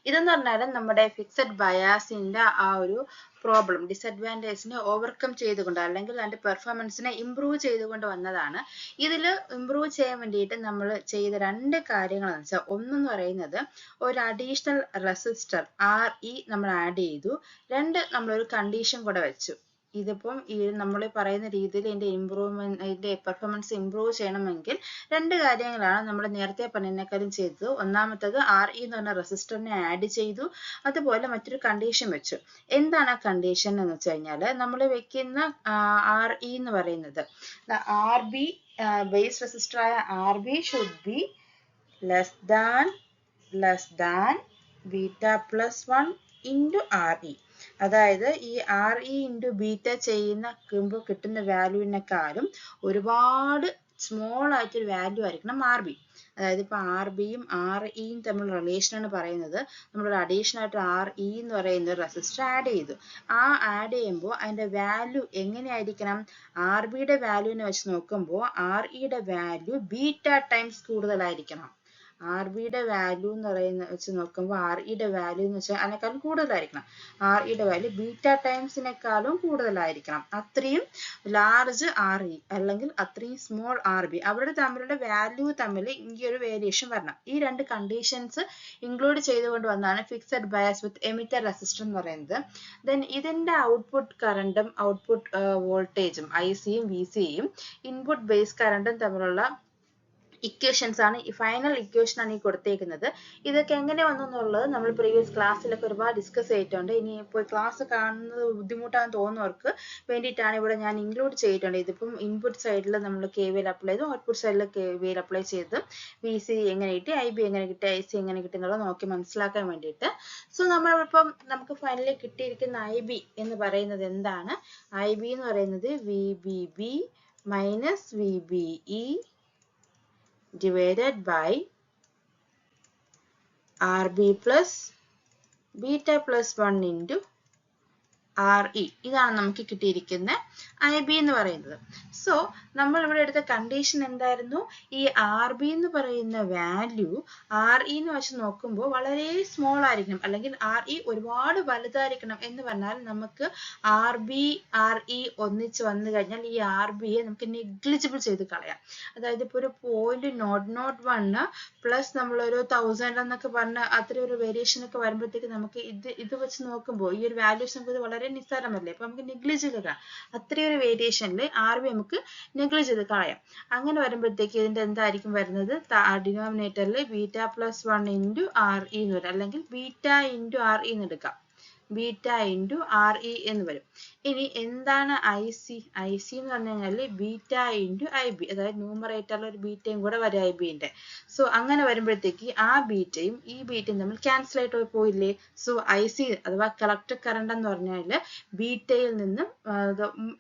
ഇതെന്ന് പറഞ്ഞാൽ നമ്മുടെ ഫിക്സഡ് ബയാസിന്റെ ആ ഒരു പ്രോബ്ലം ഡിസഡ്വാൻറ്റേജിനെ ഓവർകം ചെയ്തുകൊണ്ട് അല്ലെങ്കിൽ അതിന്റെ പെർഫോമൻസിനെ ഇംപ്രൂവ് ചെയ്തുകൊണ്ട് വന്നതാണ്. ഇതിൽ ഇംപ്രൂവ് ചെയ്യാൻ വേണ്ടിയിട്ട് നമ്മൾ ചെയ്ത രണ്ട് കാര്യങ്ങളെന്ന് വെച്ചാൽ, ഒന്നെന്ന് പറയുന്നത് ഒരു അഡീഷണൽ റെസിസ്റ്റർ ആർ ഇ നമ്മൾ ആഡ് ചെയ്തു. രണ്ട്, നമ്മളൊരു കണ്ടീഷൻ കൂടെ വെച്ചു. ഇതിപ്പം ഈ നമ്മൾ പറയുന്ന രീതിയിൽ ഇതിന്റെ പെർഫോമൻസ് ഇംപ്രൂവ് ചെയ്യണമെങ്കിൽ രണ്ട് കാര്യങ്ങളാണ് നമ്മൾ നേരത്തെ പറഞ്ഞതിനേക്കാളും ചെയ്തത്. ഒന്നാമത്തത് ആർ ഇ എന്ന് പറഞ്ഞ റെസിസ്റ്ററിനെ ആഡ് ചെയ്തു. അതുപോലെ മറ്റൊരു കണ്ടീഷൻ വെച്ചു. എന്താണ് ആ കണ്ടീഷൻ എന്ന് വെച്ച് കഴിഞ്ഞാൽ, നമ്മൾ വെക്കുന്ന ആർ ഇ എന്ന് പറയുന്നത് ആർ ബി ബേസ് റെസിസ്റ്റർ ആയ R B should be less than beta plus 1 into R E. അതായത് ഈ ആർ ഇ ഇൻറ്റു ബീറ്റ ചെയ്യുമ്പോൾ കിട്ടുന്ന വാല്യൂവിനെക്കാളും ഒരുപാട് സ്മോൾ ആയിട്ടൊരു വാല്യൂ ആയിരിക്കണം ആർ ബി. അതായത് ഇപ്പൊ ആർ ബിയും ആർ ഇയും തമ്മിൽ റിലേഷൻ ആണ് പറയുന്നത്. നമ്മൾ അഡീഷണൽ ആയിട്ട് ആർ ഇ എന്ന് പറയുന്ന റെസിസ്റ്റർ ആഡ് ചെയ്തു. ആ ആഡ് ചെയ്യുമ്പോൾ അതിന്റെ വാല്യൂ എങ്ങനെയായിരിക്കണം, ആർ ബിയുടെ വാല്യൂവിനെ വെച്ച് നോക്കുമ്പോൾ ആർ ഇയുടെ വാല്യൂ ബീറ്റ ടൈംസ് കൂടുതലായിരിക്കണം. ആർ ബിയുടെ വാല്യൂ എന്ന് പറയുന്ന വെച്ച് നോക്കുമ്പോൾ ആർ ഇയുടെ വാല്യൂ എന്ന് വെച്ചാൽ അതിനേക്കാളും കൂടുതലായിരിക്കണം. ആർ ഇയുടെ വാല്യൂ ബീറ്റ ടൈംസിനേക്കാളും കൂടുതലായിരിക്കണം. അത്രയും ലാർജ് ആർ ഇ അല്ലെങ്കിൽ അത്രയും സ്മോൾ ആർ ബി, അവരുടെ തമ്മിലുള്ള വാല്യൂ തമ്മിൽ ഈ ഒരു വേരിയേഷൻ വരണം. ഈ രണ്ട് കണ്ടീഷൻസ് ഇൻക്ലൂഡ് ചെയ്തുകൊണ്ട് വന്നാണ് ഫിക്സഡ് ബയാസ് വിത്ത് എമിറ്റർ റെസിസ്റ്റർ എന്ന് പറയുന്നത്. ദെൻ ഇതിന്റെ ഔട്ട്പുട്ട് കറണ്ടും ഔട്ട്പുട്ട് വോൾട്ടേജും ഐ സിയും വി സിയും ഇൻപുട്ട് ബേസ് കറണ്ടും തമ്മിലുള്ള ഇക്വേഷൻസ് ആണ്, ഈ ഫൈനൽ ഇക്വേഷൻ ആണ് ഈ കൊടുത്തേക്കുന്നത്. ഇതൊക്കെ എങ്ങനെ വന്നു എന്നുള്ളത് നമ്മൾ പ്രീവിയസ് ക്ലാസ്സിലൊക്കെ ഒരുപാട് ഡിസ്കസ് ചെയ്തിട്ടുണ്ട്. ഇനി ഇപ്പോൾ ക്ലാസ് കാണുന്നത് ബുദ്ധിമുട്ടാണെന്ന് തോന്നുന്നവർക്ക് വേണ്ടിയിട്ടാണ് ഇവിടെ ഞാൻ ഇൻക്ലൂഡ് ചെയ്തിട്ടുണ്ട്. ഇതിപ്പം ഇൻപുട്ട് സൈഡിൽ നമ്മൾ കെ വി എൽ അപ്ലൈ ചെയ്തു, ഔട്ട്പുട്ട് സൈഡിൽ കെ വി എൽ അപ്ലൈ ചെയ്ത് വി സി എങ്ങനെ കിട്ടി, ഐ ബി എങ്ങനെ കിട്ടി, ഐ സി എങ്ങനെ കിട്ടി എന്നുള്ളത് നോക്കി മനസ്സിലാക്കാൻ വേണ്ടിയിട്ട്. സോ നമ്മളിപ്പം നമുക്ക് ഫൈനലി കിട്ടിയിരിക്കുന്ന ഐ ബി എന്ന് പറയുന്നത് എന്താണ്? ഐ ബി എന്ന് പറയുന്നത് V B B minus V B E divided by RB plus beta plus 1 into RE. ഇതാണ് നമുക്ക് കിട്ടിയിരിക്കുന്ന IB എന്ന് പറയുന്നത്. സോ നമ്മൾ ഇവിടെ എടുത്ത കണ്ടീഷൻ എന്തായിരുന്നു? ഈ RB എന്ന് പറയുന്ന വാല്യൂ RE എന്ന് വെച്ച് നോക്കുമ്പോൾ വളരെ സ്മോൾ ആയിരിക്കണം, അല്ലെങ്കിൽ RE ഒരുപാട് വലുതായിരിക്കണം. എന്ന് പറഞ്ഞാൽ നമുക്ക് RB RE ഒന്നിച്ച് വന്നു കഴിഞ്ഞാൽ ഈ RBയെ നമുക്ക് നെഗ്ലിജിബിൾ ചെയ്ത് കളയാം. അതായത് ഇപ്പോൾ ഒരു 0.001 പ്ലസ് നമ്മളൊരു 1000 എന്നൊക്കെ പറഞ്ഞ അത്രയും ഒരു വേരിയേഷൻ ഒക്കെ വരുമ്പോഴത്തേക്ക് നമുക്ക് ഇത് വെച്ച് നോക്കുമ്പോൾ ഈ ഒരു വാല്യൂസ് നമുക്ക് വളരെ നിസ്സാരമല്ലേ. അപ്പൊ നമുക്ക് നെഗ്ലിജ് ചെയ്ത് കളയാം. അത്രയും ഒരു വേരിയേഷനിൽ RB നമുക്ക് നെഗ്ലിജ് ചെയ്ത് കളയാം. അങ്ങനെ വരുമ്പോഴത്തേക്ക് ഇതിന്റെ എന്തായിരിക്കും വരുന്നത്? ഡിനോമിനേറ്ററിൽ ബീറ്റ പ്ലസ് 1 ഇൻറ്റു RE എന്ന് വരും, അല്ലെങ്കിൽ ബീറ്റ ഇൻറ്റു RE എന്ന് എടുക്കാം. ബീറ്റ ഇൻറ്റു RE എന്ന് വരും. ഇനി എന്താണ് IC? IC എന്ന് പറഞ്ഞു കഴിഞ്ഞാൽ ബീറ്റ ഇൻറ്റു IB, അതായത് ന്യൂമറേറ്ററിൽ ഒരു ബീറ്റയും കൂടെ വരും IBന്റെ. സോ അങ്ങനെ വരുമ്പോഴത്തേക്ക് ആ ബീറ്റയും ഈ ബീറ്റയും തമ്മിൽ ക്യാൻസൽ ആയിട്ട് പോയില്ലേ? സോ IC അഥവാ കളക്ടർ കറണ്ട് എന്ന് പറഞ്ഞാൽ ബീറ്റയിൽ നിന്നും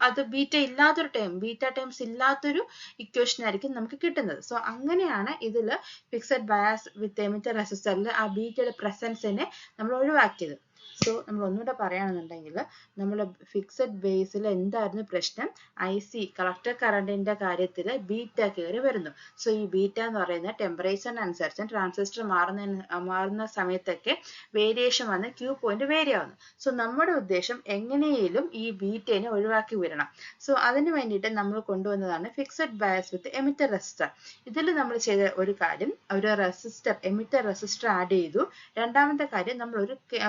അത് ബീറ്റ ഇല്ലാത്തൊരു ബീറ്റ ടേംസ് ഇല്ലാത്തൊരു ഇക്വേഷൻ ആയിരിക്കും നമുക്ക് കിട്ടുന്നത്. സോ അങ്ങനെയാണ് ഇതിൽ ഫിക്സഡ് ബയാസ് വിത്ത് എമിറ്റർ റെസിസ്റ്ററിൽ ആ ബീറ്റയുടെ പ്രസൻസിനെ നമ്മൾ ഒഴിവാക്കിയത്. സോ നമ്മൾ ഒന്നുകൂടെ പറയുകയാണെന്നുണ്ടെങ്കിൽ നമ്മൾ ഫിക്സഡ് ബേസിൽ എന്തായിരുന്നു പ്രശ്നം? IC കളക്ടർ കറണ്ടിന്റെ കാര്യത്തിൽ ബീറ്റ കയറി വരുന്നു. സോ ഈ ബീറ്റ എന്ന് പറയുന്നത് ടെമ്പറേച്ചറിനനുസരിച്ച് ട്രാൻസിസ്റ്റർ മാറുന്ന സമയത്തൊക്കെ വേരിയേഷൻ വന്ന് ക്യൂ പോയിന്റ് വേരി ആവുന്നു. സോ നമ്മുടെ ഉദ്ദേശം എങ്ങനെയും ഈ ബീറ്റേനെ ഒഴിവാക്കി വിടണം. സോ അതിന് വേണ്ടിയിട്ട് നമ്മൾ കൊണ്ടുവന്നതാണ് fixed bias with emitter resistor. ഇതിൽ നമ്മൾ ചെയ്ത ഒരു കാര്യം, ഒരു റെസിസ്റ്റർ എമിറ്റർ റെസിസ്റ്റർ ആഡ് ചെയ്തു. രണ്ടാമത്തെ കാര്യം നമ്മൾ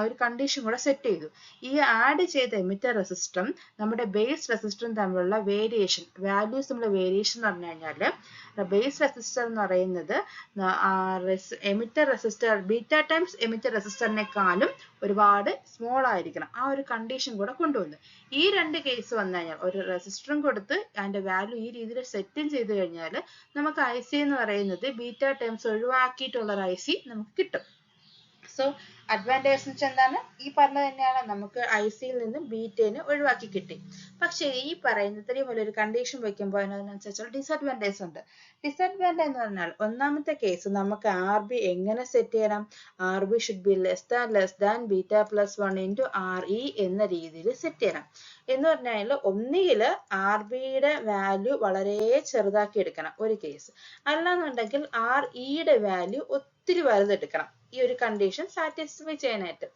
ഒരു കണ്ടീഷൻ കൂടെ സെറ്റ് ചെയ്തു. ഈ ആഡ് ചെയ്ത എമിറ്റർ റെസിസ്റ്ററും നമ്മുടെ ബേസ് റെസിസ്റ്ററും തമ്മിലുള്ള വേരിയേഷൻ വാല്യൂസ് തമ്മിലുള്ള വേരിയേഷൻ എന്ന് പറഞ്ഞു കഴിഞ്ഞാൽ ബേസ് റെസിസ്റ്റർ എന്ന് പറയുന്നത് emitter resistor beta times emitter റെസിസ്റ്ററിനെക്കാളും ഒരുപാട് സ്മോൾ ആയിരിക്കണം. ആ ഒരു കണ്ടീഷൻ കൂടെ കൊണ്ടുവന്നു. ഈ രണ്ട് കേസ് വന്നു കഴിഞ്ഞാൽ ഒരു റെസിസ്റ്ററും കൊടുത്ത് അതിന്റെ വാല്യൂ ഈ രീതിയിൽ സെറ്റും ചെയ്ത് കഴിഞ്ഞാൽ നമുക്ക് IC എന്ന് പറയുന്നത് ബീറ്റ ടൈംസ് ഒഴിവാക്കിയിട്ടുള്ള ഒരു IC നമുക്ക് കിട്ടും. സോ അഡ്വാൻറ്റേജ് എന്താണ്? ഈ പറഞ്ഞത് തന്നെയാണ്, നമുക്ക് ICയിൽ നിന്നും ബീറ്റേനെ ഒഴിവാക്കി കിട്ടി. പക്ഷേ ഈ പറയുന്ന ഇത്രയും വലിയൊരു കണ്ടീഷൻ വെക്കുമ്പോൾ അതിനനുസരിച്ചുള്ള ഡിസഡ്വാൻറ്റേജ് ഉണ്ട്. ഡിസഡ്വാൻറ്റേജ് എന്ന് പറഞ്ഞാൽ ഒന്നാമത്തെ കേസ് നമുക്ക് RB എങ്ങനെ സെറ്റ് ചെയ്യണം? RB should be less than beta plus 1 into RE എന്ന രീതിയിൽ സെറ്റ് ചെയ്യണം. എന്ന് പറഞ്ഞാൽ ഒന്നുകിൽ RBയുടെ വാല്യൂ വളരെ ചെറുതാക്കി എടുക്കണം ഒരു കേസ്, അല്ലാന്നുണ്ടെങ്കിൽ REയുടെ വാല്യൂ ഒത്തിരി വലുതെടുക്കണം ഈ ഒരു കണ്ടീഷൻ സാറ്റിസ്ഫൈ ചെയ്യാനായിട്ട്.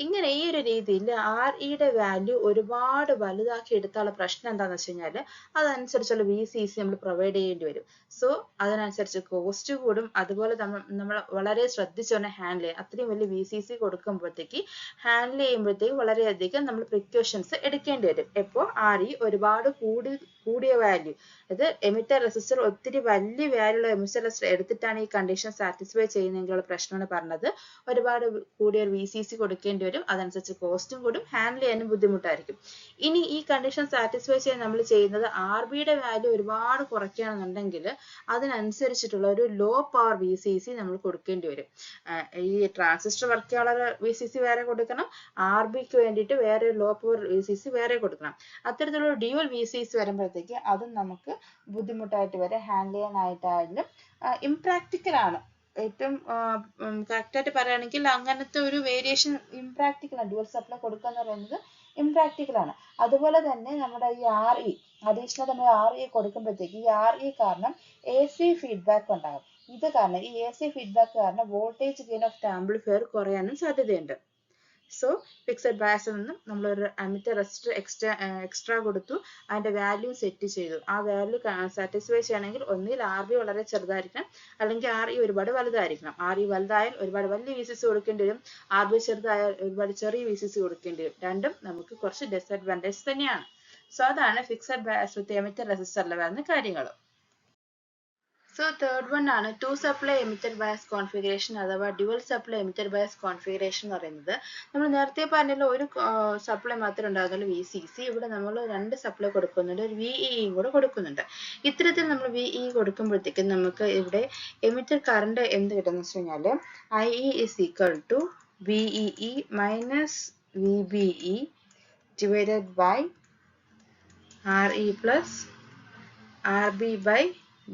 ഇങ്ങനെ ഈ ഒരു രീതിയിൽ REയുടെ വാല്യൂ ഒരുപാട് വലുതാക്കി എടുത്താലുള്ള പ്രശ്നം എന്താണെന്ന് വെച്ച് കഴിഞ്ഞാൽ അതനുസരിച്ചുള്ള VCC നമ്മൾ പ്രൊവൈഡ് ചെയ്യേണ്ടി വരും. സോ അതിനനുസരിച്ച് കോസ്റ്റ് കൂടും. അതുപോലെ നമ്മൾ വളരെ ശ്രദ്ധിച്ചുകൊണ്ട് ഹാൻഡിൽ ചെയ്യാം. അത്രയും വലിയ VCC കൊടുക്കുമ്പോഴത്തേക്ക് ഹാൻഡിൽ ചെയ്യുമ്പോഴത്തേക്ക് വളരെയധികം നമ്മൾ പ്രിക്കോഷൻസ് എടുക്കേണ്ടി വരും. എപ്പോൾ RE ഒരുപാട് കൂടിയ വാല്യൂ, അത് എമിറ്റർ റെസിസ്റ്റർ ഒത്തിരി വലിയ വാല്യൂ ഉള്ള എമിറ്റർ റെസിസ്റ്റർ എടുത്തിട്ടാണ് ഈ കണ്ടീഷൻ സാറ്റിസ്ഫൈ ചെയ്യുന്നതെങ്കിലുള്ള പ്രശ്നമാണ് പറഞ്ഞത്. ഒരുപാട് കൂടിയ VCC കൊടുക്കേണ്ടി വരും. അതനുസരിച്ച് കോസ്റ്റും കൂടും, ഹാൻഡിൽ ചെയ്യാനും ബുദ്ധിമുട്ടായിരിക്കും. ഇനി ഈ കണ്ടീഷൻ സാറ്റിസ്ഫൈ ചെയ്യാൻ നമ്മൾ ചെയ്യുന്നത് RBയുടെ വാല്യൂ ഒരുപാട് കുറയ്ക്കുകയാണെന്നുണ്ടെങ്കിൽ അതിനനുസരിച്ചിട്ടുള്ള ഒരു ലോ പവർ VCC നമ്മൾ കൊടുക്കേണ്ടി വരും. ഈ ട്രാൻസിസ്റ്റർ വർക്ക് ചെയ്യാനുള്ള VCC വേറെ കൊടുക്കണം, RBക്ക് വേണ്ടിയിട്ട് വേറെ ലോ പവർ VCC വേറെ കൊടുക്കണം. അത്തരത്തിലുള്ള ഡ്യുവൽ VCC വരുമ്പോഴത്തേക്ക് അതും നമുക്ക് ബുദ്ധിമുട്ടായിട്ട് വരെ ഹാൻഡിൽ ചെയ്യാനായിട്ടായാലും ഇംപ്രാക്ടിക്കൽ ആണ്. ഏറ്റവും കറക്റ്റ് ആയിട്ട് പറയുകയാണെങ്കിൽ അങ്ങനത്തെ ഒരു വേരിയേഷൻ ഇംപ്രാക്ടിക്കൽ ആണ്. ഡ്യുവൽ സപ്ലൈ കൊടുക്കുക എന്ന് പറയുന്നത് ഇംപ്രാക്ടിക്കൽ ആണ്. അതുപോലെ തന്നെ നമ്മുടെ ഈ RE അഡീഷണൽ നമ്മൾ RE കൊടുക്കുമ്പോഴത്തേക്ക് ഈ RE കാരണം AC ഫീഡ്ബാക്ക് ഉണ്ടാകും. ഇത് കാരണം ഈ AC ഫീഡ്ബാക്ക് കാരണം വോൾട്ടേജ് ഗെയിൻ ഓഫ് ആംപ്ലിഫയർ കുറയാനും സാധ്യതയുണ്ട്. സോ ഫിക്സഡ് ബയസിൽ നിന്നും നമ്മളൊരു എമിറ്റർ റെസിസ്റ്റർ എക്സ്ട്രാ കൊടുത്തു, അതിന്റെ വാല്യൂ സെറ്റ് ചെയ്തു. ആ വാല്യൂ സാറ്റിസ്ഫൈ ചെയ്യണമെങ്കിൽ ഒന്നിൽ RB വളരെ ചെറുതായിരിക്കണം, അല്ലെങ്കിൽ RE ഒരുപാട് വലുതായിരിക്കണം. RE വലുതായാൽ ഒരുപാട് വലിയ VCC കൊടുക്കേണ്ടി വരും, RB ചെറുതായാൽ ഒരുപാട് ചെറിയ VCC കൊടുക്കേണ്ടി വരും. രണ്ടും നമുക്ക് കുറച്ച് ഡിസഡ്വാൻറ്റേജ് തന്നെയാണ്. സോ അതാണ് ഫിക്സഡ് ബയസ് വിത്ത് എമിറ്റർ റെസിസ്റ്ററിൽ വരുന്ന കാര്യങ്ങൾ. So third one ആണ് two supply emitter bias configuration അഥവാ dual supply emitter bias configuration എന്ന് പറയുന്നത്. നമ്മൾ നേരത്തെ പറഞ്ഞല്ലോ ഒരു സപ്ലൈ മാത്രമേ ഉണ്ടാകുന്നുള്ളൂ VCC. ഇവിടെ നമ്മൾ രണ്ട് സപ്ലൈ കൊടുക്കുന്നുണ്ട്, ഒരു VEE കൂടെ കൊടുക്കുന്നുണ്ട്. ഇത്തരത്തിൽ നമ്മൾ VE കൊടുക്കുമ്പോഴത്തേക്കും നമുക്ക് ഇവിടെ എമിറ്റർ കറണ്ട് എന്ത് കിട്ടുമെന്ന് വെച്ച് കഴിഞ്ഞാൽ IE is equal to VEE minus VBE divided by RE plus RB by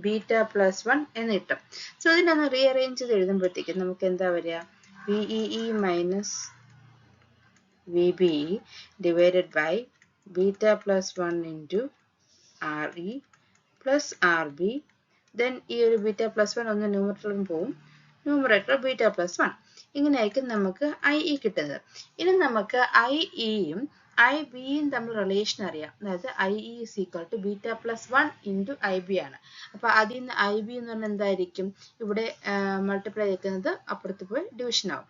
beta plus 1 എന്ന് കിട്ടും. സോ ഇതിനൊന്ന് റീഅറേഞ്ച് ചെയ്ത് എഴുതുമ്പോഴത്തേക്കും നമുക്ക് എന്താ വരിക? VEE minus VBE divided by beta plus 1 into RE plus RB. Then ഈ ഒരു ബീറ്റ പ്ലസ് വൺ ഒന്ന് ന്യൂമറേറ്ററിലും പോവും, ന്യൂമറേറ്റർ ബീറ്റ പ്ലസ് വൺ. ഇങ്ങനെയായിരിക്കും നമുക്ക് IE കിട്ടുന്നത്. ഇനി നമുക്ക് IEയും IBയും തമ്മിൽ റിലേഷൻ അറിയാം. അതായത് IE is equal to beta plus 1 into IB ആണ്. അപ്പൊ അതിൽ നിന്ന് IB എന്ന് പറഞ്ഞാൽ എന്തായിരിക്കും? ഇവിടെ മൾട്ടിപ്ലൈ ചെയ്ക്കുന്നത് അപ്പുറത്ത് പോയി ഡിവിഷൻ ആവും.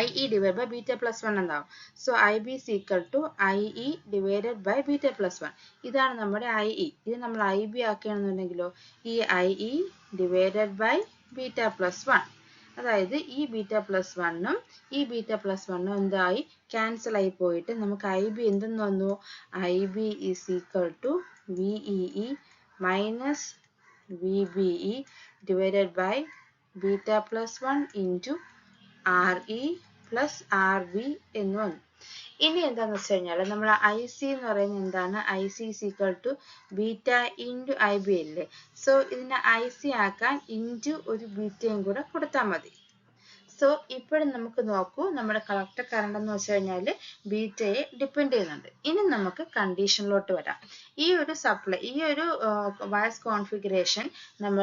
IE divided by beta plus 1 എന്നാവും. So IB is equal to IE divided by beta plus 1. ഇതാണ് നമ്മുടെ IE. ഇത് നമ്മൾ IB ആക്കുകയാണെന്നുണ്ടെങ്കിലോ ഈ IE divided by beta plus 1. അതായത് ഈ ബീറ്റ പ്ലസ് വണ്ണും ഈ ബീറ്റ പ്ലസ് വണ്ണും എന്തായി ക്യാൻസൽ ആയി പോയിട്ട് നമുക്ക് IB എന്തെന്ന് വന്നു? IB is equal to VEE minus VBE divided by beta plus 1 into RE plus RB എന്ന് വന്നു. ഇനി എന്താന്ന് വെച്ച് കഴിഞ്ഞാൽ നമ്മുടെ IC എന്ന് പറയുന്നത് എന്താണ്? IC is equal to beta into IB അല്ലേ? സോ ഇതിനെ IC ആക്കാൻ ഇൻറ്റു ഒരു ബീറ്റയും കൂടെ കൊടുത്താൽ മതി. സോ ഇപ്പോഴും നമുക്ക് നോക്കൂ, നമ്മുടെ കളക്ടർ കറണ്ട് എന്ന് വെച്ച് കഴിഞ്ഞാൽ ബീറ്റയെ ഡിപ്പെൻഡ് ചെയ്യുന്നുണ്ട്. ഇനി നമുക്ക് കണ്ടീഷനിലോട്ട് വരാം. ഈ ഒരു സപ്ലൈ, ഈ ഒരു വയസ് കോൺഫിഗറേഷൻ നമ്മൾ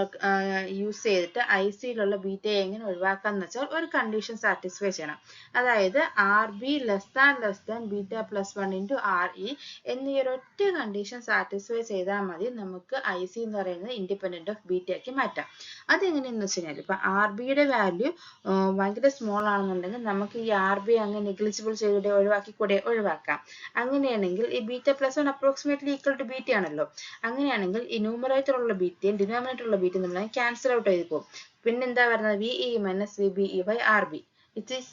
യൂസ് ചെയ്തിട്ട് ICയിലുള്ള ബീറ്റയെ എങ്ങനെ ഒഴിവാക്കാന്ന് വെച്ചാൽ ഒരു കണ്ടീഷൻ സാറ്റിസ്ഫൈ ചെയ്യണം. അതായത് RB less than beta plus 1 into RE എന്നീ ഒരു ഒറ്റ കണ്ടീഷൻ സാറ്റിസ്ഫൈ ചെയ്താൽ മതി നമുക്ക് IC എന്ന് പറയുന്നത് ഇൻഡിപെൻഡന്റ് ഓഫ് ബീറ്റയാക്കി മാറ്റാം. അതെങ്ങനെയെന്ന് വെച്ച് കഴിഞ്ഞാൽ ഇപ്പൊ RBയുടെ വാല്യൂ ഭയങ്കര സ്മോൾ ആണെന്നുണ്ടെങ്കിൽ നമുക്ക് ഈ RB അങ്ങ് നെഗ്ലിജിബിൾ ചെയ്തിട്ട് ഒഴിവാക്കാം. അങ്ങനെയാണെങ്കിൽ ഈ beta plus 1 approximately equal to beta ആണല്ലോ. അങ്ങനെയാണെങ്കിൽ ഈ ന്യൂമറേറ്ററുള്ള ബീറ്റയും ഡിനോമിനേറ്ററുള്ള ബീറ്റയും നമ്മൾ ക്യാൻസൽ ഔട്ട് ചെയ്ത് പോകും. പിന്നെന്താ വരുന്നത്? VE minus VBE by RB. It is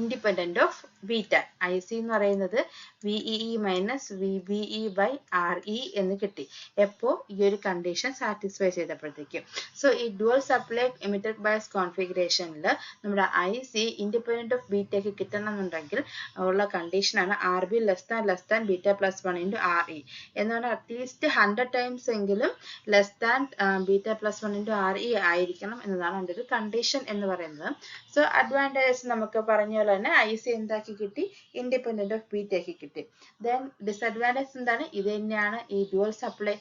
independent of beta. IC എന്ന് പറയുന്നത് VEE minus VBE by RE എന്ന് കിട്ടി. എപ്പോൾ ഈ ഒരു കണ്ടീഷൻ സാറ്റിസ്ഫൈ ചെയ്തപ്പോഴത്തേക്കും. സോ ഈ ഡുവൽ സപ്ലൈ എമിറ്റഡ് ബയസ് കോൺഫിഗറേഷനിൽ നമ്മുടെ IC ഇൻഡിപെൻഡന്റ് ഓഫ് ബീറ്റയ്ക്ക് കിട്ടണമെന്നുണ്ടെങ്കിൽ ഉള്ള കണ്ടീഷനാണ് RB less than beta plus 1 into RE എന്ന് പറഞ്ഞാൽ അറ്റ്ലീസ്റ്റ് 100 ടൈംസ് എങ്കിലും less than beta plus 1 into RE ആയിരിക്കണം എന്നതാണ് അതിൻ്റെ ഒരു കണ്ടീഷൻ എന്ന് പറയുന്നത്. സോ അഡ്വാൻറ്റേജസ് നമുക്ക് പറഞ്ഞ പോലെ തന്നെ IC എന്താക്കി കിട്ടി? ഇൻഡിപെൻഡന്റ് ഓഫ് ബീറ്റ ആക്കി കിട്ടി. ദെൻ ഡിസഡ്വാൻറ്റേജ് എന്താണ്? ഇത് തന്നെയാണ്. ഈ ഡ്യുവൽ സപ്ലൈ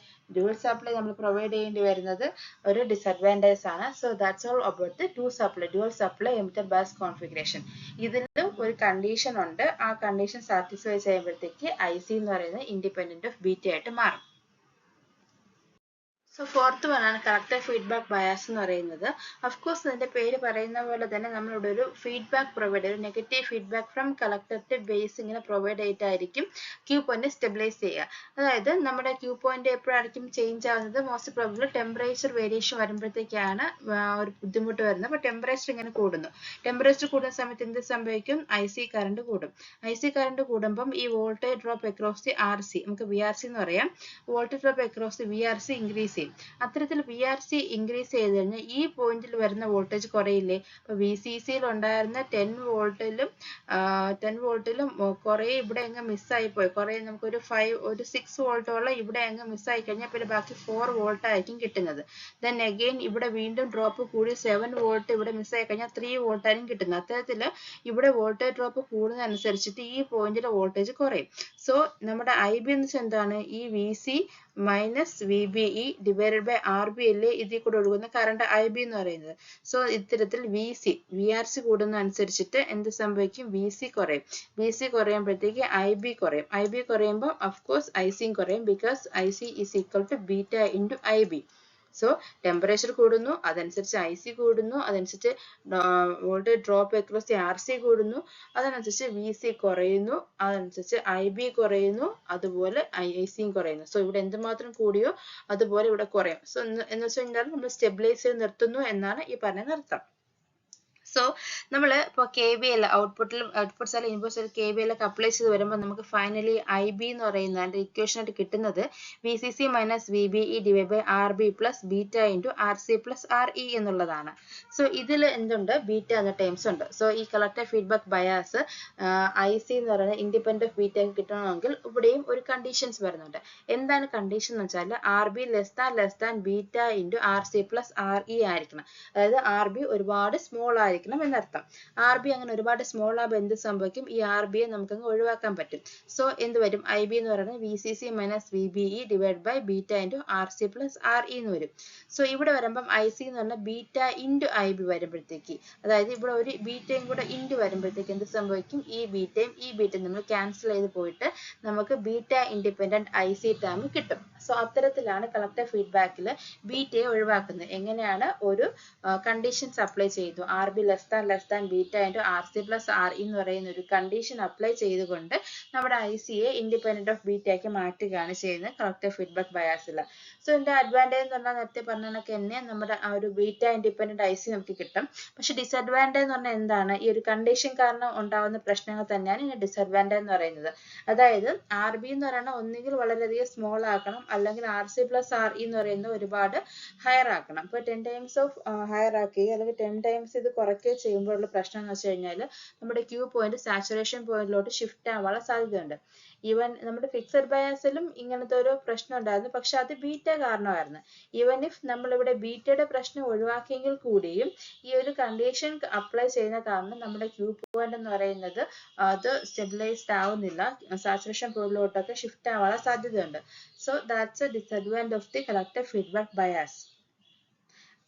നമ്മൾ പ്രൊവൈഡ് ചെയ്യേണ്ടി വരുന്നത് ഒരു ഡിസഡ്വാൻറ്റേജ് ആണ്. So that's all about the dual supply emitted bias configuration. ഇതിലും ഒരു കണ്ടീഷൻ ഉണ്ട്. ആ കണ്ടീഷൻ സാറ്റിസ്ഫൈ ചെയ്യുമ്പോഴത്തേക്ക് IC എന്ന് പറയുന്നത് ഇൻഡിപെൻഡന്റ് ഓഫ് ബീറ്റ ആയിട്ട് മാറും. സോ ഫോർത്ത് വൺ ആണ് കളക്ടർ ഫീഡ്ബാക്ക് ബയാസ് എന്ന് പറയുന്നത്. അഫ്കോഴ്സ് ഇതിന്റെ പേര് പറയുന്ന പോലെ തന്നെ നമ്മളിവിടെ ഒരു ഫീഡ്ബാക്ക് പ്രൊവൈഡ് ചെയ്യും. Negative feedback from collector to base ഇങ്ങനെ പ്രൊവൈഡ് ചെയ്തിട്ടായിരിക്കും ക്യൂ പോയിന്റ് സ്റ്റെബിലൈസ് ചെയ്യുക. അതായത് നമ്മുടെ ക്യൂ പോയിന്റ് എപ്പോഴായിരിക്കും ചേഞ്ച് ആവുന്നത്? മോസ്റ്റ് പ്രോബബ്ലി ടെമ്പറേച്ചർ വേരിയേഷൻ വരുമ്പോഴത്തേക്കാണ് ഒരു ബുദ്ധിമുട്ട് വരുന്നത്. അപ്പോൾ ടെമ്പറേച്ചർ ഇങ്ങനെ കൂടുന്നു. ടെമ്പറേച്ചർ കൂടുന്ന സമയത്ത് എന്ത് സംഭവിക്കും? IC കറണ്ട് കൂടും. IC കറണ്ട് കൂടുമ്പം ഈ voltage drop across the RC, നമുക്ക് VRC എന്ന് പറയാം, voltage drop across the VRC increase ചെയ്യും. അത്തരത്തിൽ VRC ഇൻക്രീസ് ചെയ്ത് കഴിഞ്ഞാൽ ഈ പോയിന്റിൽ വരുന്ന വോൾട്ടേജ് കുറയില്ലേ? അപ്പൊ VCCയിൽ ഉണ്ടായിരുന്ന 10 വോൾട്ടിലും കുറെ ഇവിടെ അങ്ങ് മിസ്സായി പോയി. കുറെ നമുക്കൊരു 6 വോൾട്ടോളം ഇവിടെ അങ്ങ് മിസ്സായി കഴിഞ്ഞാൽ പിന്നെ ബാക്കി 4 വോൾട്ട് ആയിരിക്കും കിട്ടുന്നത്. ദെൻ അഗെയിൻ ഇവിടെ വീണ്ടും ഡ്രോപ്പ് കൂടി 7 വോൾട്ട് ഇവിടെ മിസ്സായി കഴിഞ്ഞാൽ 3 വോൾട്ട് ആയിരിക്കും കിട്ടുന്നത്. അത്തരത്തിൽ ഇവിടെ വോൾട്ടേജ് ഡ്രോപ്പ് കൂടുന്നതനുസരിച്ചിട്ട് ഈ പോയിന്റിലെ വോൾട്ടേജ് കുറയും. സോ നമ്മുടെ IB എന്ന് വെച്ചാൽ എന്താണ്? ഈ VC minus VBE divided by RB അല്ലേ ഇതിൽ കൂടെ ഒഴുകുന്ന കറണ്ട് IB എന്ന് പറയുന്നത്. സോ ഇത്തരത്തിൽ VRC കൂടുന്ന അനുസരിച്ചിട്ട് എന്ത് സംഭവിക്കും? VC കുറയും. VC കുറയുമ്പോഴത്തേക്ക് IB കുറയും. IB കുറയുമ്പോൾ അഫ്കോഴ്സ് IC കുറയും. Because IC is equal to beta into IB. So temperature കൂടുന്നു, അതനുസരിച്ച് IC കൂടുന്നു, അതനുസരിച്ച് voltage drop across the RC കൂടുന്നു, അതനുസരിച്ച് VC കുറയുന്നു, അതനുസരിച്ച് IB കുറയുന്നു, അതുപോലെ ICയും കുറയുന്നു. സോ ഇവിടെ എന്തുമാത്രം കൂടിയോ അതുപോലെ ഇവിടെ കുറയും. സോ എന്ന് വെച്ച് കഴിഞ്ഞാൽ നമ്മൾ സ്റ്റെബിലൈസ് ചെയ്ത് നിർത്തുന്നു എന്നാണ് ഈ പറഞ്ഞതിന് അർത്ഥം. സോ നമ്മൾ ഇപ്പോൾ KVL output side input side KVL ഒക്കെ അപ്ലൈ ചെയ്ത് വരുമ്പോൾ നമുക്ക് ഫൈനലി IB എന്ന് പറയുന്ന അതിന്റെ ഇക്വേഷൻ ആയിട്ട് കിട്ടുന്നത് VCC minus VBE divide by RB plus beta into RC plus RE എന്നുള്ളതാണ്. സോ ഇതിൽ എന്തുണ്ട്? ബീറ്റ എന്ന ടേംസ് ഉണ്ട്. സോ ഈ കളക്ടർ ഫീഡ്ബാക്ക് ബയാസ് IC എന്ന് പറയുന്നത് ഇൻഡിപെൻഡന്റ് ഓഫ് ബീറ്റ കിട്ടണമെങ്കിൽ ഇവിടെയും ഒരു കണ്ടീഷൻസ് വരുന്നുണ്ട്. എന്താണ് കണ്ടീഷൻ എന്ന് വെച്ചാൽ RB less than beta into RC plus RE ആയിരിക്കണം. അതായത് RB ഒരുപാട് സ്മോൾ ആയിരിക്കണം. സാധിക്കണം എന്നർത്ഥം. RB അങ്ങനെ ഒരുപാട് സ്മോൾ ആകുമ്പോൾ എന്ത് സംഭവിക്കും? ഈ RB യെ നമുക്കങ്ങ് ഒഴിവാക്കാൻ പറ്റും. സോ എന്ത് വരും? IB എന്ന് പറയുന്നത് VCC minus VBE divide by beta into RC plus RE എന്ന് വരും. സോ ഇവിടെ വരുമ്പം IC എന്ന് പറഞ്ഞാൽ ബീറ്റ ഇൻറ്റു IB വരുമ്പോഴത്തേക്ക്, അതായത് ഇവിടെ ഒരു ബീറ്റയും കൂടെ ഇൻറ്റു വരുമ്പോഴത്തേക്ക് എന്ത് സംഭവിക്കും? ഈ ബീറ്റയും നമ്മൾ ക്യാൻസൽ ചെയ്ത് പോയിട്ട് നമുക്ക് ബീറ്റ ഇൻഡിപെൻഡന്റ് IC ടേം കിട്ടും. സോ അത്തരത്തിലാണ് കളക്ടീവ് ഫീഡ്ബാക്കിൽ ബീറ്റയെ ഒഴിവാക്കുന്നത്. എങ്ങനെയാണ്? ഒരു കണ്ടീഷൻസ് അപ്ലൈ ചെയ്തു, RB less than beta into RC plus RE എന്ന് പറയുന്ന ഒരു കണ്ടീഷൻ അപ്ലൈ ചെയ്തുകൊണ്ട് നമ്മുടെ ICയെ ഇൻഡിപെൻഡന്റ് ഓഫ് ബീറ്റ ആക്കി മാറ്റുകയാണ് ചെയ്യുന്നത് കളക്ടീവ് ഫീഡ്ബാക്ക് ബയാസിൽ. സോ ഇതിന്റെ അഡ്വാൻറ്റേജ് എന്ന് പറഞ്ഞാൽ നേരത്തെ പറഞ്ഞ കണക്ക് തന്നെ നമ്മുടെ ആ ഒരു ബീറ്റ ഇൻഡിപെൻഡന്റ് IC നമുക്ക് കിട്ടും. പക്ഷെ ഡിസഡ്വാൻറ്റേജ് എന്ന് പറഞ്ഞാൽ എന്താണ്? ഈ ഒരു കണ്ടീഷൻ കാരണം ഉണ്ടാകുന്ന പ്രശ്നങ്ങൾ തന്നെയാണ് ഇതിന്റെ ഡിസഡ്വാൻറ്റേജ് എന്ന് പറയുന്നത്. അതായത് RB എന്ന് പറയുന്നത് ഒന്നുകിൽ വളരെയധികം സ്മോൾ ആക്കണം, അല്ലെങ്കിൽ RC പ്ലസ് RE എന്ന് പറയുന്നത് ഒരുപാട് ഹയർ ആക്കണം. ഇപ്പോൾ 10 ടൈംസ് ഓഫ് ഹയർ ആക്കുകയോ അല്ലെങ്കിൽ 10 ടൈംസ് ഇത് കുറയ്ക്കുകയോ ചെയ്യുമ്പോഴുള്ള പ്രശ്നം എന്ന് വെച്ച് കഴിഞ്ഞാൽ നമ്മുടെ ക്യൂ പോയിന്റ് സാച്ചുറേഷൻ പോയിന്റിലോട്ട് ഷിഫ്റ്റ് ആവാനുള്ള സാധ്യതയുണ്ട്. ഈവൻ നമ്മുടെ ഫിക്സഡ് ബയാസിലും ഇങ്ങനത്തെ ഒരു പ്രശ്നം ഉണ്ടായിരുന്നു, പക്ഷെ അത് ബീറ്റ കാരണമായിരുന്നു. ഈവൻ ഇഫ് നമ്മളിവിടെ ബീറ്റയുടെ പ്രശ്നം ഒഴിവാക്കിയെങ്കിൽ കൂടിയും ഈ ഒരു കണ്ടീഷൻ അപ്ലൈ ചെയ്യുന്ന കാരണം നമ്മുടെ ക്യൂ പോയിന്റ് എന്ന് പറയുന്നത് അത് സ്റ്റെബിലൈസ്ഡ് ആവുന്നില്ല, സാച്ചുറേഷൻ പോയിന്റിലോട്ടൊക്കെ ഷിഫ്റ്റ് ആവാനുള്ള സാധ്യതയുണ്ട്. So that's a disadvantage of the collective feedback bias.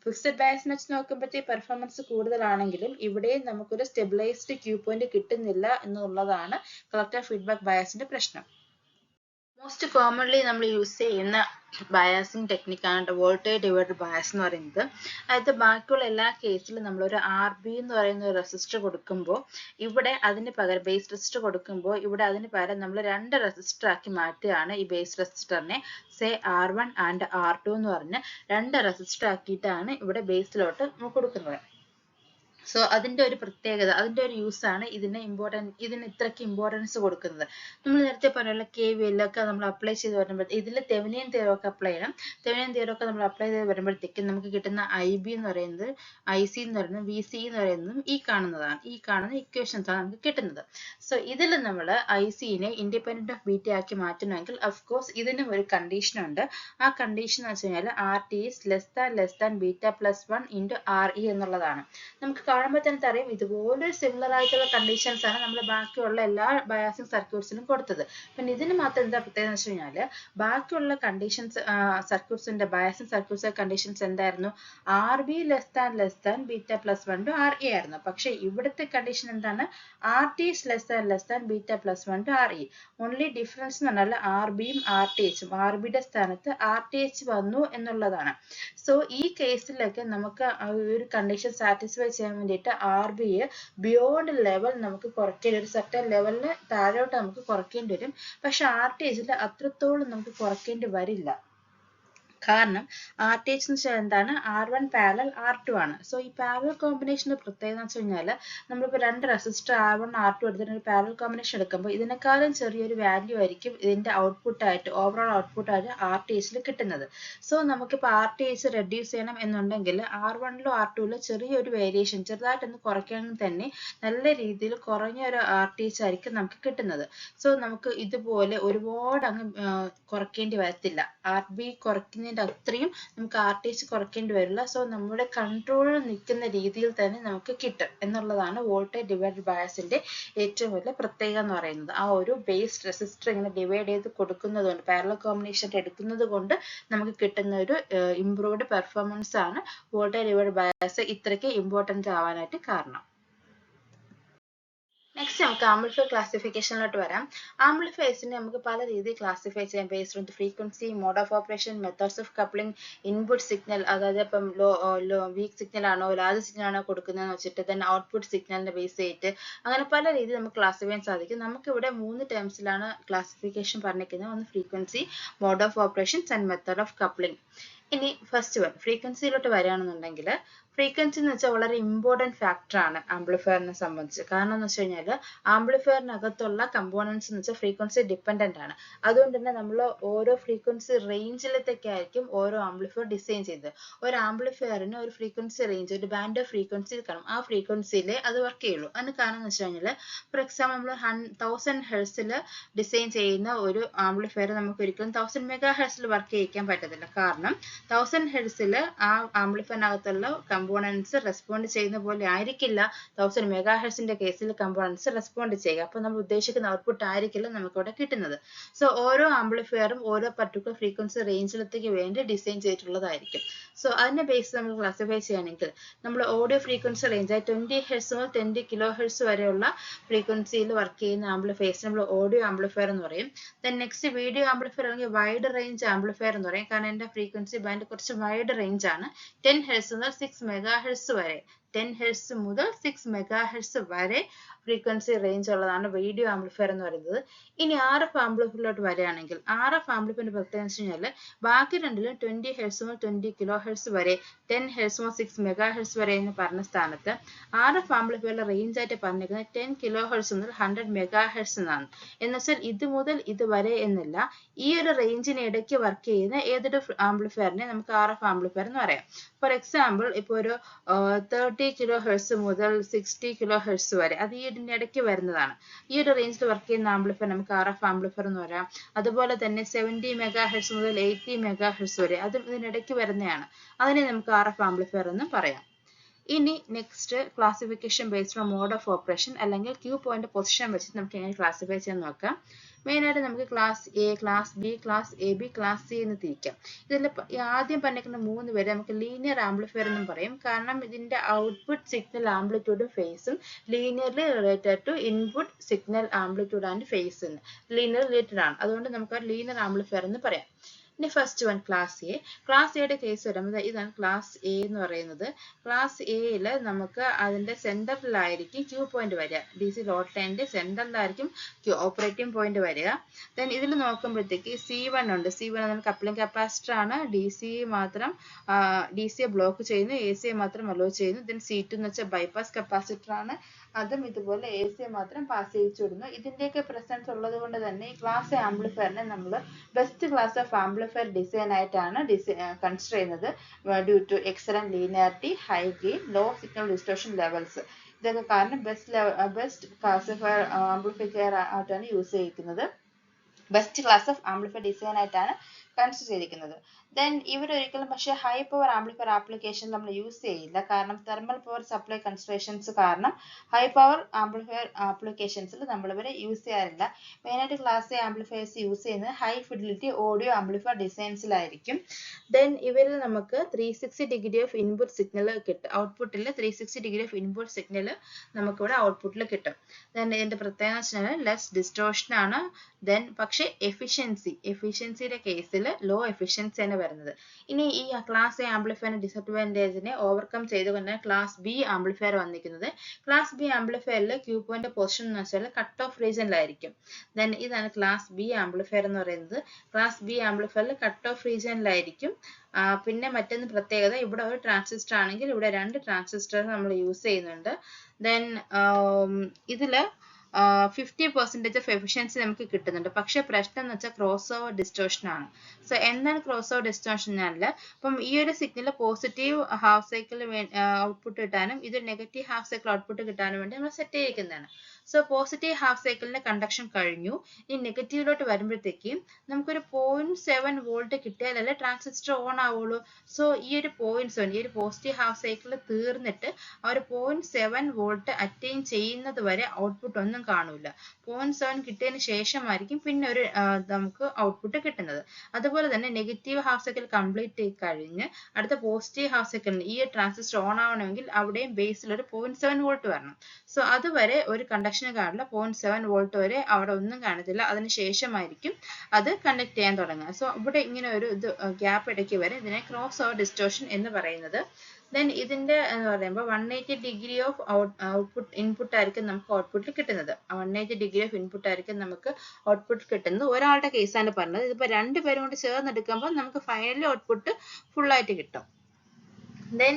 Fixed ബയാസിനെ വെച്ച് നോക്കുമ്പോഴത്തേക്ക് പെർഫോമൻസ് കൂടുതലാണെങ്കിലും ഇവിടെയും നമുക്കൊരു സ്റ്റെബിലൈസ്ഡ് ക്യൂ പോയിന്റ് കിട്ടുന്നില്ല എന്നുള്ളതാണ് കളക്ടീവ് ഫീഡ്ബാക്ക് ബയാസിന്റെ പ്രശ്നം. മോസ്റ്റ് കോമൺലി നമ്മൾ യൂസ് ചെയ്യുന്ന ബയാസിങ് ടെക്നിക്കാണ് വോൾട്ടേജ് ഡിവൈഡർ ബയാസ് എന്ന് പറയുന്നത്. അതായത് ബാക്കിയുള്ള എല്ലാ കേസിലും നമ്മളൊരു RB എന്ന് പറയുന്ന ഒരു റെസിസ്റ്റർ കൊടുക്കുമ്പോൾ ഇവിടെ അതിന് പകരം ബേസ് റെസിസ്റ്റർ കൊടുക്കുമ്പോൾ ഇവിടെ അതിന് പകരം നമ്മൾ 2 റെസിസ്റ്റർ ആക്കി മാറ്റുകയാണ് ഈ ബേസ് റെസിസ്റ്ററിനെ. R1 ആൻഡ് R2 എന്ന് പറഞ്ഞ് 2 റെസിസ്റ്റർ ആക്കിയിട്ടാണ് ഇവിടെ ബേസിലോട്ട് കൊടുക്കുന്നത്. സോ അതിന്റെ ഒരു പ്രത്യേകത, അതിന്റെ ഒരു യൂസ് ആണ് ഇതിന് ഇത്രയ്ക്ക് ഇമ്പോർട്ടൻസ് കൊടുക്കുന്നത്. നമ്മൾ നേരത്തെ പറഞ്ഞ KVL ഒക്കെ നമ്മൾ അപ്ലൈ ചെയ്ത് വരുമ്പോൾ ഇതിൽ തെവനിയൻ തിയറം ഒക്കെ അപ്ലൈ ചെയ്യണം. തെവനിയൻ തിയറം ഒക്കെ നമ്മൾ അപ്ലൈ ചെയ്ത് വരുമ്പോഴത്തേക്കും നമുക്ക് കിട്ടുന്ന IB എന്ന് പറയുന്നത്, IC എന്ന് പറയുന്നത്, VC എന്ന് പറയുന്നതും ഈ കാണുന്ന ഇക്വേഷൻസ് ആണ് നമുക്ക് കിട്ടുന്നത്. സോ ഇതിൽ നമ്മൾ ICനെ ഇൻഡിപെൻഡന്റ് ഓഫ് ബീറ്റ ആക്കി മാറ്റണമെങ്കിൽ അഫ്കോഴ്സ് ഇതിനും ഒരു കണ്ടീഷൻ ഉണ്ട്. ആ കണ്ടീഷൻ എന്ന് വെച്ച് കഴിഞ്ഞാൽ RT is less than beta plus 1 into RE എന്നുള്ളതാണ്. നമുക്ക് കാണുമ്പോൾ തന്നെ അറിയാം ഇതുപോലൊരു സിമിലർ ആയിട്ടുള്ള കണ്ടീഷൻസ് ആണ് നമ്മൾ ബാക്കിയുള്ള എല്ലാ ബയാസിങ് സർക്യൂട്ട്സിനും കൊടുത്തത്. പിന്നെ ഇതിന് മാത്രം എന്താ പ്രത്യേകത എന്ന് വെച്ച് കഴിഞ്ഞാൽ ബാക്കിയുള്ള കണ്ടീഷൻസ് സർക്യൂട്ട്സിന്റെ ബയാസിങ് സർക്യൂട്ട്സ് കണ്ടീഷൻസ് എന്തായിരുന്നു? RB less than beta plus 1 to RE ആയിരുന്നു. പക്ഷെ ഇവിടുത്തെ കണ്ടീഷൻ എന്താണ്? RT is less than beta plus 1 to RE. Only difference എന്ന് പറഞ്ഞാൽ RBയും RTHും, RBയുടെ സ്ഥാനത്ത് RTH വന്നു എന്നുള്ളതാണ്. സോ ഈ കേസിലൊക്കെ നമുക്ക് ഒരു കണ്ടീഷൻ സാറ്റിസ്ഫൈ ചെയ്യാൻ വേണ്ടിയിട്ട് RBയെ ബിയോണ്ട് ലെവൽ നമുക്ക് കുറയ്ക്കേണ്ടി വരും, സെർട്ടൻ ലെവലിന് താഴോട്ട് നമുക്ക് കുറയ്ക്കേണ്ടി വരും. പക്ഷെ RTHൽ അത്രത്തോളം നമുക്ക് കുറയ്ക്കേണ്ടി വരില്ല. കാരണം RTH എന്ന് വെച്ചാൽ എന്താണ്? R1 പാരലൽ R2 ആണ്. സോ ഈ പാരലൽ കോമ്പിനേഷന്റെ പ്രത്യേകത എന്ന് വെച്ച് കഴിഞ്ഞാൽ നമ്മളിപ്പോൾ 2 റെസിസ്റ്റർ R1 R2 എടുത്തിട്ട് ഒരു പാരലൽ കോമ്പിനേഷൻ എടുക്കുമ്പോൾ ഇതിനേക്കാളും ചെറിയൊരു വാല്യൂ ആയിരിക്കും ഇതിന്റെ ഓവറോൾ ഔട്ട്പുട്ടായിട്ട് RTHൽ കിട്ടുന്നത്. സോ നമുക്കിപ്പോൾ RTH റെഡ്യൂസ് ചെയ്യണം എന്നുണ്ടെങ്കിൽ R1ലോ R2ലോ ചെറിയൊരു വേരിയേഷൻ ചെറുതായിട്ടൊന്ന് കുറയ്ക്കണമെങ്കിൽ തന്നെ നല്ല രീതിയിൽ കുറഞ്ഞ ഒരു RTH ആയിരിക്കും നമുക്ക് കിട്ടുന്നത്. സോ നമുക്ക് ഇതുപോലെ ഒരുപാട് അങ്ങ് കുറയ്ക്കേണ്ടി വരത്തില്ല. RB കുറയ്ക്കുന്ന അത്രയും നമുക്ക് RTH കുറയ്ക്കേണ്ടി വരില്ല. സോ നമ്മുടെ കൺട്രോളിൽ നിൽക്കുന്ന രീതിയിൽ തന്നെ നമുക്ക് കിട്ടും എന്നുള്ളതാണ് വോൾട്ടേജ് ഡിവൈഡർ ബയാസിന്റെ ഏറ്റവും വലിയ പ്രത്യേകത എന്ന് പറയുന്നത്. ആ ഒരു ബേസ് റെസിസ്റ്റർ ഇങ്ങനെ ഡിവൈഡ് ചെയ്ത് കൊടുക്കുന്നത് കൊണ്ട്, പാരലൽ കോമ്പിനേഷൻ എടുക്കുന്നത് കൊണ്ട് നമുക്ക് കിട്ടുന്ന ഒരു ഇംപ്രൂവ്ഡ് പെർഫോമൻസ് ആണ് വോൾട്ടേജ് ഡിവൈഡർ ബയാസ് ഇത്രയ്ക്ക് ഇമ്പോർട്ടന്റ് ആവാനായിട്ട് കാരണം. നെക്സ്റ്റ് നമുക്ക് ആംപ്ലിഫയർ ക്ലാസിഫിക്കേഷനിലോട്ട് വരാം. ആംപ്ലിഫയേഴ്സിനെ നമുക്ക് പല രീതിയിൽ ക്ലാസിഫൈ ചെയ്യാം. Based on frequency, mode of operation, methods of coupling, input signal, അതായത് ഇപ്പം വീക്ക് സിഗ്നൽ ആണോ ലാർജ് സിഗ്നൽ ആണോ കൊടുക്കുന്നതെന്ന് വെച്ചിട്ട്, then ഔട്ട്പുട്ട് സിഗ്നലിന്റെ ബേസ് ചെയ്തിട്ട് അങ്ങനെ പല രീതിയിൽ നമുക്ക് ക്ലാസിഫൈ ചെയ്യാൻ സാധിക്കും. നമുക്കിവിടെ 3 ടേംസിലാണ് ക്ലാസിഫിക്കേഷൻ പറഞ്ഞിരിക്കുന്നത്. ഒന്ന് frequency, mode of operations and method of coupling. ഇനി ഫസ്റ്റ് വൺ ഫ്രീക്വൻസിയിലോട്ട് വരികയാണെന്നുണ്ടെങ്കിൽ, ഫ്രീക്വൻസി എന്ന് വെച്ചാൽ വളരെ ഇമ്പോർട്ടൻറ്റ് ഫാക്ടർ ആണ് ആംപ്ലിഫയറിനെ സംബന്ധിച്ച്. കാരണം എന്ന് വെച്ച് കഴിഞ്ഞാൽ ആംപ്ലിഫയറിനകത്തുള്ള കമ്പോണൻസ് എന്ന് വെച്ചാൽ ഫ്രീക്വൻസി ഡിപ്പെൻഡന്റ് ആണ്. അതുകൊണ്ട് തന്നെ നമ്മൾ ഓരോ ഫ്രീക്വൻസി റേഞ്ചിലത്തേക്കായിരിക്കും ഓരോ ആംപ്ലിഫയർ ഡിസൈൻ ചെയ്തത്. ഒരു ആംപ്ലിഫയറിന് ഒരു ഫ്രീക്വൻസി റേഞ്ച്, ഒരു ബാൻഡ് ഓഫ് ഫ്രീക്വൻസി കാണും. ആ ഫ്രീക്വൻസിയിലേ അത് വർക്ക് ചെയ്യുള്ളൂ. അതിന് കാരണം എന്ന് വെച്ച് കഴിഞ്ഞാൽ ഫോർ എക്സാമ്പിൾ നമ്മൾ 1000 ഹെർട്സിൽ ഡിസൈൻ ചെയ്യുന്ന ഒരു ആംപ്ലിഫയർ നമുക്ക് ഒരിക്കലും 1000 മെഗാ ഹെർട്സിൽ വർക്ക് ചെയ്യിക്കാൻ പറ്റത്തില്ല. കാരണം 1000 ഹെർട്സിൽ ആ ആംപ്ലിഫയറിനകത്തുള്ള കമ്പോണൻസ് റെസ്പോണ്ട് ചെയ്യുന്ന പോലെ ആയിരിക്കില്ല 1000 മെഗാഹെർട്സിന്റെ കേസിൽ കമ്പോണൻസ് റെസ്പോണ്ട് ചെയ്യുക. അപ്പോൾ നമ്മൾ ഉദ്ദേശിക്കുന്ന ഔട്ട്പുട്ട് ആയിരിക്കില്ല നമുക്ക് ഇവിടെ കിട്ടുന്നത്. സോ ഓരോ ആംപ്ലിഫയറും ഓരോ പർട്ടിക്കുലർ ഫ്രീക്വൻസി റേഞ്ചിലത്തേക്ക് വേണ്ടി ഡിസൈൻ ചെയ്തിട്ടുള്ളതായിരിക്കും. സോ അതിന്റെ ബേസ് നമ്മൾ ക്ലാസിഫൈ ചെയ്യുകയാണെങ്കിൽ നമ്മൾ ഓഡിയോ ഫ്രീക്വൻസി റേഞ്ച് 20 ഹെർട്സ് മുതൽ 20 കിലോ ഹെർട്സ് വരെയുള്ള ഫ്രീക്വൻസിയിൽ വർക്ക് ചെയ്യുന്ന ആംപ്ലിഫയേഴ്സ് നമ്മൾ ഓഡിയോ ആംപ്ലിഫയർ എന്ന് പറയും. ദെൻ നെക്സ്റ്റ് വീഡിയോ ആംപ്ലിഫയർ അല്ലെങ്കിൽ വൈഡ് റേഞ്ച് ആംപ്ലിഫയർ എന്ന് പറയും. കാരണം എൻ്റെ ഫ്രീക്വൻസി ബാൻഡ് കുറച്ച് വൈഡ് റേഞ്ച് ആണ്. 10 ഹെർട്സ് മുതൽ 6 മെഗാ ഹെർട്സ് വരെ 10 ഹെർട്സ് മുതൽ 6 മെഗാ ഹെർട്സ് വരെ ഫ്രീക്വൻസി റേഞ്ച് ഉള്ളതാണ് വീഡിയോ ആംപ്ലിഫയർ എന്ന് പറയുന്നത്. ഇനി RF ആംപ്ലിഫയറിലോട്ട് വരികയാണെങ്കിൽ RF ആംപ്ലിഫയറിന്റെ പ്രത്യേകത എന്ന് വെച്ച് കഴിഞ്ഞാൽ ബാക്കി രണ്ടിലും 20 ഹെർട്സ് മുതൽ 20 കിലോ ഹെർട്സ് വരെ 10 ഹെർട്സ് മുതൽ 6 മെഗാ ഹെർട്സ് വരെ എന്ന് പറഞ്ഞ സ്ഥാനത്ത് RF ആംപ്ലിഫയറിന്റെ റേഞ്ച് ആയിട്ട് പറഞ്ഞിരിക്കുന്നത് 10 കിലോ ഹെർട്സ് മുതൽ 100 മെഗാ ഹെർട്സ് എന്നാണ്. എന്നുവെച്ചാൽ ഇത് മുതൽ ഇത് വരെ എന്നില്ല, ഈ ഒരു റേഞ്ചിന് ഇടയ്ക്ക് വർക്ക് ചെയ്യുന്ന ഏതൊരു ആംപ്ലിഫയറിനെ നമുക്ക് RF ആംപ്ലിഫയർ എന്ന് പറയാം. ഫോർ എക്സാമ്പിൾ ഇപ്പോൾ ഒരു 30 കിലോ ഹെർട്സ് മുതൽ 60 കിലോ ഹെർട്സ് വരെ അത് ഈ ഇതിന്റെ ഇടയ്ക്ക് വരുന്നതാണ്. ഈ ഒരു റേഞ്ചിൽ വർക്ക് ചെയ്യുന്ന ആംപ്ലിഫയർ നമുക്ക് RF ആംപ്ലിഫയർ എന്ന് പറയാം. അതുപോലെ തന്നെ 70 മെഗാ ഹെർട്സ് മുതൽ 80 മെഗാ ഹെർട്സ് വരെ അതും ഇതിനിടയ്ക്ക് വരുന്നതാണ്. അതിനെ നമുക്ക് RF ആംപ്ലിഫയർ എന്ന് പറയാം. ഇനി next classification based on mode of operation അല്ലെങ്കിൽ ക്യൂ പോയിന്റ് പൊസിഷൻ വെച്ചിട്ട് നമുക്ക് എങ്ങനെ ക്ലാസിഫൈ ചെയ്യാൻ നോക്കാം. മെയിനായിട്ട് നമുക്ക് class A, class B, class A B, class C എന്ന് തിരിക്കാം. ഇതിൽ ആദ്യം പറഞ്ഞിരിക്കുന്ന 3 പേര് നമുക്ക് ലീനിയർ ആംപ്ലിഫയർ എന്നും പറയും. കാരണം ഇതിന്റെ ഔട്ട്പുട്ട് സിഗ്നൽ ആംപ്ലിറ്റ്യൂഡും ഫേസും linearly related to input signal amplitude and phase linear related ആണ്. അതുകൊണ്ട് നമുക്ക് ലീനിയർ ആംപ്ലിഫയർ എന്ന് പറയാം. ഇനി first one class A. Class എയുടെ കേസ് വരുമ്പോൾ ഇതാണ് ക്ലാസ് എ എന്ന് പറയുന്നത്. ക്ലാസ് എയിൽ നമുക്ക് അതിന്റെ സെന്ററിലായിരിക്കും ക്യൂ പോയിന്റ് വരിക. DC ലോഡ് ലൈനിന്റെ സെന്ററിലായിരിക്കും ഓപ്പറേറ്റിംഗ് പോയിന്റ് വരിക. ദെൻ ഇതിൽ നോക്കുമ്പോഴത്തേക്ക് C1 ഉണ്ട്. C1 എന്ന കപ്ലിംഗ് കപ്പാസിറ്റർ ആണ്. DC ബ്ലോക്ക് ചെയ്യുന്നു, AC മാത്രം അലോ ചെയ്യുന്നു. ദെൻ C2 എന്ന് വെച്ചാൽ ബൈപ്പാസ് കപ്പാസിറ്റർ ആണ്. അതും ഇതുപോലെ AC മാത്രം പാസ് ചെയ്യിച്ചു വിടുന്നു. ഇതിന്റെയൊക്കെ പ്രസൻസ് ഉള്ളത് കൊണ്ട് തന്നെ ഈ ക്ലാസ് ആംപ്ലിഫയറിനെ നമ്മൾ best class of amplifier design ആയിട്ടാണ് കൺസിഡർ ചെയ്യുന്നത്. Due to excellent linearity, high gain, low signal distortion levels. ഇതൊക്കെ കാരണം ബെസ്റ്റ് ക്ലാസിഫയർ ആംപ്ലിഫയർ ആയിട്ടാണ് യൂസ് ചെയ്യിക്കുന്നത്. Best class of amplifier design ആയിട്ടാണ് കൺസിഡർ ചെയ്തിരിക്കുന്നത്. ദെൻ ഇവരൊരിക്കലും പക്ഷേ ഹൈ പവർ ആംപ്ലിഫയർ ആപ്ലിക്കേഷൻ നമ്മൾ യൂസ് ചെയ്യില്ല. കാരണം തെർമൽ പവർ സപ്ലൈ കൺസിഡറേഷൻസ് കാരണം ഹൈ പവർ ആംപ്ലിഫയർ ആപ്ലിക്കേഷൻസിൽ നമ്മളിവരെ യൂസ് ചെയ്യാറില്ല. മെയിനായിട്ട് ക്ലാസ് എ ആംപ്ലിഫയേഴ്സ് യൂസ് ചെയ്യുന്നത് high fidelity audio amplifier ഡിസൈൻസിലായിരിക്കും. Then ഇവരിൽ നമുക്ക് 360 ഡിഗ്രി ഓഫ് ഇൻപുട്ട് സിഗ്നൽ കിട്ടും. ഔട്ട്പുട്ടിൽ 360 ഡിഗ്രി ഓഫ് ഇൻപുട്ട് സിഗ്നൽ നമുക്കിവിടെ ഔട്ട്പുട്ടിൽ കിട്ടും. ദെൻ ഇതിന്റെ പ്രത്യേകത വെച്ചാൽ ലെസ് ഡിസ്റ്റോർഷൻ ആണ്. ദെൻ പക്ഷേ എഫിഷ്യൻസിയുടെ കേസിൽ ലോ എഫിഷ്യൻസിയാണ് വരുന്നത്. ഇനി ഈ ക്ലാസ് എ ആംപ്ലിഫയറിന്റെ ഡിസഡ്വാൻറ്റേജിനെ ഓവർകം ചെയ്തുകൊണ്ടാണ് ക്ലാസ് ബി ആംപ്ലിഫയർ വന്നിരിക്കുന്നത്. ക്ലാസ് ബി ആംപ്ലിഫയറിൽ ക്യൂ പോയിന്റ് പൊസിഷൻ എന്ന് വെച്ചാൽ കട്ട് ഓഫ് റീജിയനിലായിരിക്കും. ദെൻ ഇതാണ് ക്ലാസ് ബി ആംപ്ലിഫയർ എന്ന് പറയുന്നത്. ക്ലാസ് ബി ആംപ്ലിഫയറിൽ കട്ട് ഓഫ് റീജിയനിലായിരിക്കും. പിന്നെ മറ്റൊന്ന് പ്രത്യേകത, ഇവിടെ ഒരു ട്രാൻസിസ്റ്റർ ആണെങ്കിൽ ഇവിടെ 2 ട്രാൻസിസ്റ്റർ നമ്മൾ യൂസ് ചെയ്യുന്നുണ്ട്. ദെൻ ഇതില് 50% ഓഫ് എഫിഷ്യൻസി നമുക്ക് കിട്ടുന്നുണ്ട്. പക്ഷെ പ്രശ്നം എന്ന് വെച്ചാൽ ക്രോസ് ഓവർ ഡിസ്റ്റോർഷൻ ആണ്. സോ എന്താണ് ക്രോസ് ഓവർ ഡിസ്റ്റോർഷൻ അല്ല, അപ്പം ഈ ഒരു signal positive half cycle output കിട്ടാനും ഇത് നെഗറ്റീവ് ഹാഫ് സൈക്കിൾ ഔട്ട്പുട്ട് കിട്ടാനും വേണ്ടി നമ്മൾ സെറ്റ് ചെയ്യിക്കുന്നതാണ്. സോ പോസിറ്റീവ് ഹാഫ് സൈക്കിളിന്റെ കണ്ടക്ഷൻ കഴിഞ്ഞു. ഈ നെഗറ്റീവിലോട്ട് വരുമ്പോഴത്തേക്കും നമുക്കൊരു 0.7 വോൾട്ട് കിട്ടിയാലല്ലേ ട്രാൻസിസ്റ്റർ ഓൺ ആവുള്ളൂ. സോ ഈ ഒരു 0.7 ഈ ഒരു പോസിറ്റീവ് ഹാഫ് സൈക്കിൾ തീർന്നിട്ട് ആ ഒരു 0.7 വോൾട്ട് അറ്റൈൻ ചെയ്യുന്നത് വരെ ഔട്ട്പുട്ട് ഒന്നും കാണൂല. 0.7 കിട്ടിയതിന് ശേഷമായിരിക്കും പിന്നെ ഒരു നമുക്ക് ഔട്ട്പുട്ട് കിട്ടുന്നത്. അതുപോലെ തന്നെ നെഗറ്റീവ് ഹാഫ് സൈക്കിൾ കംപ്ലീറ്റ് കഴിഞ്ഞ് അടുത്ത പോസിറ്റീവ് ഹാഫ് സൈക്കിളിന് ഈ ട്രാൻസിസ്റ്റർ ഓൺ ആവണമെങ്കിൽ അവിടെയും ബേസിൽ ഒരു 0.7 വോൾട്ട് വരണം. സോ അതുവരെ ഒരു കണ്ടക്ഷൻ കാണില്ല. 0.7 വോൾട്ട് വരെ അവിടെ ഒന്നും കാണത്തില്ല. അതിനുശേഷമായിരിക്കും അത് കണ്ടക്ട് ചെയ്യാൻ തുടങ്ങുക. സോ ഇവിടെ ഇങ്ങനെ ഒരു ഗ്യാപ്പ് ഇടയ്ക്ക് വരെ ഇതിനെ ക്രോസ് ഓവർ ഡിസ്റ്റോർഷൻ എന്ന് പറയുന്നത്. ദെൻ ഇതിന്റെ എന്ന് പറയുമ്പോൾ 180 ഡിഗ്രി ഓഫ് ഇൻപുട്ട് ആയിരിക്കും നമുക്ക് ഔട്ട്പുട്ടിൽ കിട്ടുന്നത്. 180 ഡിഗ്രി ഓഫ് ഇൻപുട്ട് ആയിരിക്കും നമുക്ക് ഔട്ട്പുട്ട് കിട്ടുന്നത്. ഒരാളുടെ കേസാണ് പറഞ്ഞത്. ഇതിപ്പോൾ 2 പേരും കൂടി ചേർന്നെടുക്കുമ്പോൾ നമുക്ക് ഫൈനലി ഔട്ട്പുട്ട് ഫുൾ ആയിട്ട് കിട്ടും. ദെൻ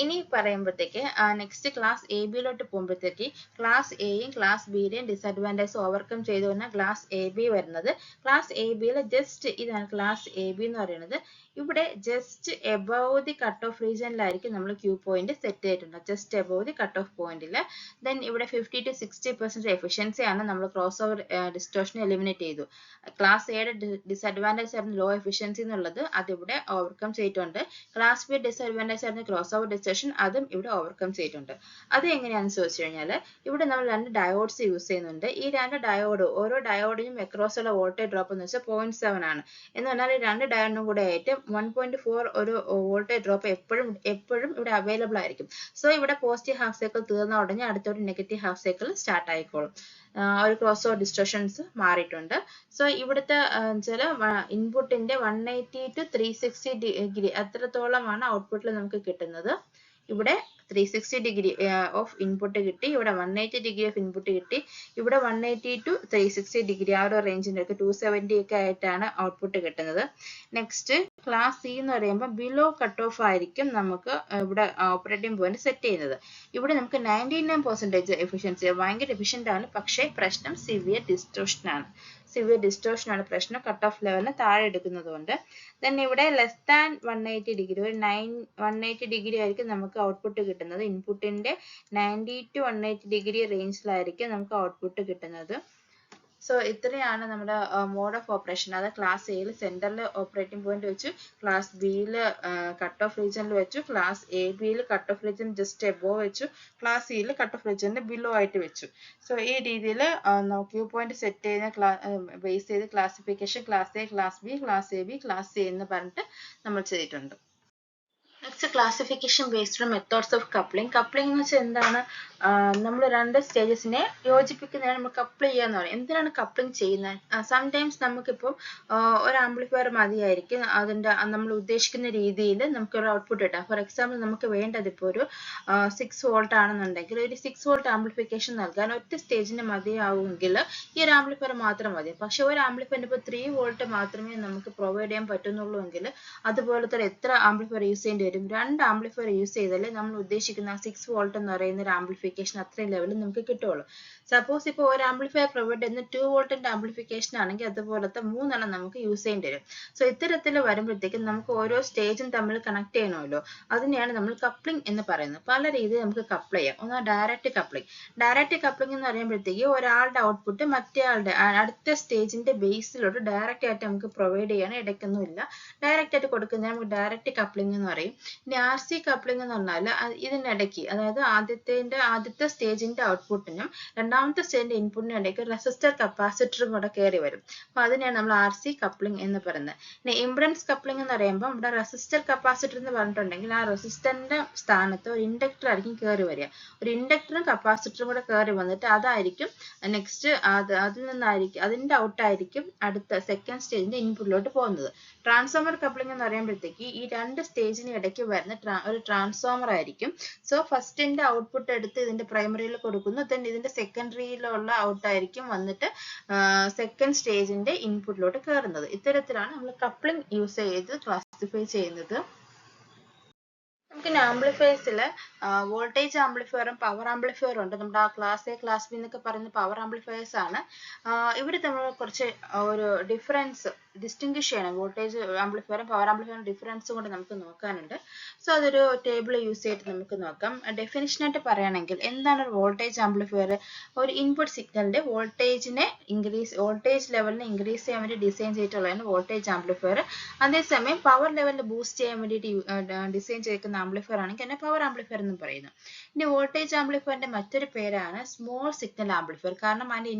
ഇനി പറയുമ്പോഴത്തേക്ക് നെക്സ്റ്റ് ക്ലാസ് എ ബിയിലോട്ട് പോകുമ്പോഴത്തേക്ക് ക്ലാസ് എയും ക്ലാസ് ബിയുടെയും ഡിസഡ്വാൻറ്റേജ് ഓവർകം ചെയ്തുകൊണ്ടാണ് ക്ലാസ് എ ബി വരുന്നത്. ക്ലാസ് എ ബിയിൽ ജസ്റ്റ് ഇതാണ് ക്ലാസ് എ ബി എന്ന് പറയുന്നത്. ഇവിടെ just above the cut off റീജിയനിലായിരിക്കും നമ്മൾ ക്യൂ പോയിന്റ് സെറ്റ് ചെയ്തിട്ടുണ്ട്, just above the cut off പോയിന്റിൽ. ദെൻ ഇവിടെ 50 to 60% എഫിഷ്യൻസി ആണ് നമ്മൾ ക്രോസ് ഓവർ ഡിസ്റ്റോർഷൻ എലിമിനേറ്റ് ചെയ്തു. ക്ലാസ് എയുടെ ഡിസഡ്വാൻറ്റേജ് ആയിരുന്നു ലോ എഫിഷ്യൻസി എന്നുള്ളത്, അതിവിടെ ഓവർകം ചെയ്തിട്ടുണ്ട്. ക്ലാസ് ബി ഡിസഡ്വാൻറ്റേജ് ആയിരുന്നു ക്രോസ് ഓവർ ഡിസ്റ്റോർഷൻ, അതും ഇവിടെ ഓവർകം ചെയ്തിട്ടുണ്ട്. അത് എങ്ങനെയാണെന്ന് ചോദിച്ചു കഴിഞ്ഞാൽ ഇവിടെ നമ്മൾ 2 ഡയോഡ്സ് യൂസ് ചെയ്യുന്നുണ്ട്. ഈ 2 ഡയോഡ് ഓരോ ഡയോഡിനും അക്രോസ് ഉള്ള വോൾട്ടേജ് ഡ്രോപ്പ് എന്ന് വെച്ചാൽ 0.7 ആണ്. എന്ന് പറഞ്ഞാൽ ഈ 2 ഡയോഡിനും കൂടെ ആയിട്ട് 1.4 ഒരു വോൾട്ടേജ് ഡ്രോപ്പ് എപ്പോഴും ഇവിടെ അവൈലബിൾ ആയിരിക്കും. സോ ഇവിടെ പോസിറ്റീവ് ഹാഫ് സൈക്കിൾ തീർന്ന ഉടനെ അടുത്തൊരു നെഗറ്റീവ് ഹാഫ് സൈക്കിൾ സ്റ്റാർട്ട് ആയിക്കോളും. ഒരു ക്രോസ് ഓവർ ഡിസ്റ്റോർഷൻസ് മാറിയിട്ടുണ്ട്. സോ ഇവിടുത്തെ ചില ഇൻപുട്ടിന്റെ 180 to 360 ഡിഗ്രി അത്രത്തോളമാണ് ഔട്ട്പുട്ടിൽ നമുക്ക് കിട്ടുന്നത്. ഇവിടെ 360 ഡിഗ്രി ഓഫ് ഇൻപുട്ട് കിട്ടി, ഇവിടെ 180 ഡിഗ്രി ഓഫ് ഇൻപുട്ട് കിട്ടി, ഇവിടെ 180 to 360 ഡിഗ്രി ആ ഒരു റേഞ്ചിന്റെ ഒക്കെ 270 ഒക്കെ ആയിട്ടാണ് ഔട്ട്പുട്ട് കിട്ടുന്നത്. നെക്സ്റ്റ് ക്ലാസ് സി എന്ന് പറയുമ്പോൾ ബിലോ കട്ട് ഓഫ് ആയിരിക്കും നമുക്ക് ഇവിടെ ഓപ്പറേറ്റിംഗ് പോയിന്റ് സെറ്റ് ചെയ്യുന്നത്. ഇവിടെ നമുക്ക് 99% എഫിഷ്യൻസി, ഭയങ്കര എഫിഷ്യന്റ് ആണ്. പക്ഷേ പ്രശ്നം സിവിയർ ഡിസ്റ്റോർഷൻ ആണ് പ്രശ്നം, കട്ട് ഓഫ് ലെവലിന് താഴെ എടുക്കുന്നതുകൊണ്ട്. ദെൻ ഇവിടെ ലെസ് ദാൻ 180 ഡിഗ്രി, ഒരു 180 ഡിഗ്രി ആയിരിക്കും നമുക്ക് ഔട്ട്പുട്ട് കിട്ടുന്നത്. ഇൻപുട്ടിന്റെ 90 to 180 ഡിഗ്രി റേഞ്ചിലായിരിക്കും നമുക്ക് ഔട്ട്പുട്ട് കിട്ടുന്നത്. സോ ഇത്രയാണ് നമ്മുടെ മോഡ് ഓഫ് ഓപ്പറേഷൻ. അത് ക്ലാസ് എയിൽ സെന്ററിൽ ഓപ്പറേറ്റിംഗ് പോയിന്റ് വെച്ചു, ക്ലാസ് ബിയിൽ കട്ട് ഓഫ് റീജിയനിൽ വെച്ചു, ക്ലാസ് എ ബിയിൽ cut off region just above വെച്ചു, ക്ലാസ് സിയിൽ കട്ട് ഓഫ് റീജിയന്റെ ബിലോ ആയിട്ട് വെച്ചു. സോ ഈ രീതിയിൽ ക്യൂ പോയിന്റ് സെറ്റ് ചെയ്യുന്ന ബേസ് ചെയ്ത് classification class A, class B, class A B, class C എന്ന് പറഞ്ഞിട്ട് നമ്മൾ ചെയ്തിട്ടുണ്ട്. Next classification based methods of coupling. Coupling എന്ന് വെച്ചാൽ എന്താണ്? നമ്മൾ 2 സ്റ്റേജസിനെ യോജിപ്പിക്കുന്നതാണ് നമ്മൾ കപ്പിൾ ചെയ്യുക എന്ന് പറയും. എന്തിനാണ് കപ്ലിംഗ് ചെയ്യുന്നത്? സംടൈംസ് നമുക്കിപ്പോൾ ഒരു ആംപ്ലിഫയർ മതിയായിരിക്കും അതിൻ്റെ നമ്മൾ ഉദ്ദേശിക്കുന്ന രീതിയിൽ നമുക്കൊരു ഔട്ട്പുട്ട് കിട്ടാം. ഫോർ എക്സാമ്പിൾ നമുക്ക് വേണ്ടത് ഇപ്പോൾ ഒരു 6 വോൾട്ട് ആണെന്നുണ്ടെങ്കിൽ ഒരു 6 വോൾട്ട് ആംപ്ലിഫിക്കേഷൻ നൽകാൻ ഒറ്റ സ്റ്റേജിന് മതിയാവുമെങ്കിൽ ഈ ഒരു ആംപ്ലിഫയർ മാത്രം മതി. പക്ഷെ ഒരു ആംപ്ലിഫയറിന് ഇപ്പോൾ 3 വോൾട്ട് മാത്രമേ നമുക്ക് പ്രൊവൈഡ് ചെയ്യാൻ പറ്റുന്നുള്ളൂ എങ്കിൽ അതുപോലത്തെ എത്ര ആംപ്ലിഫയർ യൂസ് ചെയ്യേണ്ടി വരും? 2 ആംപ്ലിഫയർ യൂസ് ചെയ്താലേ നമ്മൾ ഉദ്ദേശിക്കുന്ന 6 വോൾട്ട് എന്ന് പറയുന്ന ഒരു ആംപ്ലിഫിക്കേഷൻ അത്രയും ലെവലിൽ നമുക്ക് കിട്ടുള്ളൂ. സപ്പോസ് ഇപ്പോൾ ഒരു ആംപ്ലിഫയർ പ്രൊവൈഡ് ചെയ്യുന്ന 2 വോൾട്ടിന്റെ ആംപ്ലിഫിക്കേഷൻ ആണെങ്കിൽ അതുപോലത്തെ 3 എണ്ണം നമുക്ക് യൂസ് ചെയ്യേണ്ടി വരും. സോ ഇത്തരത്തിൽ വരുമ്പോഴത്തേക്കും നമുക്ക് ഓരോ സ്റ്റേജും തമ്മിൽ കണക്ട് ചെയ്യണമല്ലോ, അതിനെയാണ് നമ്മൾ കപ്ലിംഗ് എന്ന് പറയുന്നത്. പല രീതിയിൽ നമുക്ക് കപ്പിൾ ചെയ്യാം. ഒന്ന് ഡയറക്റ്റ് കപ്ലിംഗ്. ഡയറക്റ്റ് കപ്ലിംഗ് എന്ന് പറയുമ്പോഴത്തേക്ക് ഒരാളുടെ ഔട്ട്പുട്ട് മറ്റേ ആളുടെ അടുത്ത സ്റ്റേജിന്റെ ബേസിലോട്ട് ഡയറക്റ്റ് ആയിട്ട് നമുക്ക് പ്രൊവൈഡ് ചെയ്യാൻ ഇടയ്ക്കൊന്നുമില്ല, ഡയറക്റ്റ് ആയിട്ട് കൊടുക്കുന്നത് നമുക്ക് ഡയറക്റ്റ് കപ്ലിംഗ് എന്ന് പറയും. ഇനി RC കപ്ലിംഗ് എന്ന് പറഞ്ഞാൽ ഇതിനിടയ്ക്ക്, അതായത് ആദ്യത്തെ സ്റ്റേജിന്റെ ഔട്ട്പുട്ടിനും രണ്ടാമത്തെ സ്റ്റേജിന്റെ ഇൻപുട്ടിനും ഇടയ്ക്ക് റെസിസ്റ്റർ കപ്പാസിറ്ററും കൂടെ കയറി വരും. അപ്പൊ അതിനെയാണ് നമ്മൾ RC കപ്ലിംഗ് എന്ന് പറയുന്നത്. ഇനി ഇംപെഡൻസ് കപ്ലിംഗ് എന്ന് പറയുമ്പോൾ ഇവിടെ റെസിസ്റ്റർ കപ്പാസിറ്റർ എന്ന് പറഞ്ഞിട്ടുണ്ടെങ്കിൽ ആ റെസിസ്റ്ററിന്റെ സ്ഥാനത്ത് ഒരു ഇൻഡക്ടർ ആയിരിക്കും കയറി വരിക. ഒരു ഇൻഡക്ടറും കപ്പാസിറ്ററും കൂടെ കയറി വന്നിട്ട് അതായിരിക്കും നെക്സ്റ്റ് അതിൽ നിന്നായിരിക്കും അതിന്റെ ഔട്ടായിരിക്കും അടുത്ത സെക്കൻഡ് സ്റ്റേജിന്റെ ഇൻപുട്ടിലോട്ട് പോകുന്നത്. ട്രാൻസ്ഫോമർ കപ്ലിംഗ് എന്ന് പറയുമ്പോഴത്തേക്ക് ഈ 2 സ്റ്റേജിന് ഇടയ്ക്ക് വരുന്ന ഒരു ട്രാൻസ്ഫോമർ ആയിരിക്കും. സോ ഫസ്റ്റിന്റെ ഔട്ട്പുട്ട് എടുത്ത് ഇതിന്റെ പ്രൈമറിയിൽ കൊടുക്കുന്നു, ദെൻ ഇതിന്റെ സെക്കൻഡറിയിലുള്ള ഔട്ടായിരിക്കും വന്നിട്ട് സെക്കൻഡ് സ്റ്റേജിന്റെ ഇൻപുട്ടിലോട്ട് കയറുന്നത്. ഇത്തരത്തിലാണ് നമ്മൾ കപ്ലിംഗ് യൂസ് ചെയ്ത് ക്ലാസിഫൈ ചെയ്യുന്നത്. നമുക്കിനി ആംപ്ലിഫയേഴ്സിൽ വോൾട്ടേജ് ആംപ്ലിഫയറും പവർ ആംപ്ലിഫയറും ഉണ്ട്. നമ്മുടെ ആ ക്ലാസ് എ, ക്ലാസ് ബി എന്നൊക്കെ പറയുന്ന പവർ ആംപ്ലിഫയേഴ്സ് ആണ്. ഇവിടെ നമ്മൾ കുറച്ച് ഒരു ഡിസ്റ്റിംഗ്വിഷ് ചെയ്യണം. വോൾട്ടേജ് ആംപ്ലിഫയറും പവർ ആംപ്ലിഫയറും ഡിഫറൻസും കൊണ്ട് നമുക്ക് നോക്കാനുണ്ട്. സോ അതൊരു ടേബിൾ യൂസ് ചെയ്തിട്ട് നമുക്ക് നോക്കാം. ഡെഫിനിഷനായിട്ട് പറയുകയാണെങ്കിൽ എന്താണ് ഒരു വോൾട്ടേജ് ആംപ്ലിഫയർ? ഒരു ഇൻപുട്ട് സിഗ്നലിന്റെ വോൾട്ടേജ് ലെവലിനെ ഇൻക്രീസ് ചെയ്യാൻ വേണ്ടി ഡിസൈൻ ചെയ്തിട്ടുള്ളതാണ് വോൾട്ടേജ് ആംപ്ലിഫയർ. അതേസമയം പവർ ലെവലിൽ ബൂസ്റ്റ് ചെയ്യാൻ വേണ്ടിയിട്ട് ഡിസൈൻ ചെയ്തിരിക്കുന്ന ആംപ്ലിഫയർ ആണെങ്കിൽ അതിനെ പവർ ആംപ്ലിഫയർ എന്ന് പറയുന്നു. ഇനി വോൾട്ടേജ് ആംപ്ലിഫയറിന്റെ മറ്റൊരു പേരാണ് സ്മോൾ സിഗ്നൽ ആംപ്ലിഫയർ. കാരണം അതിന്റെ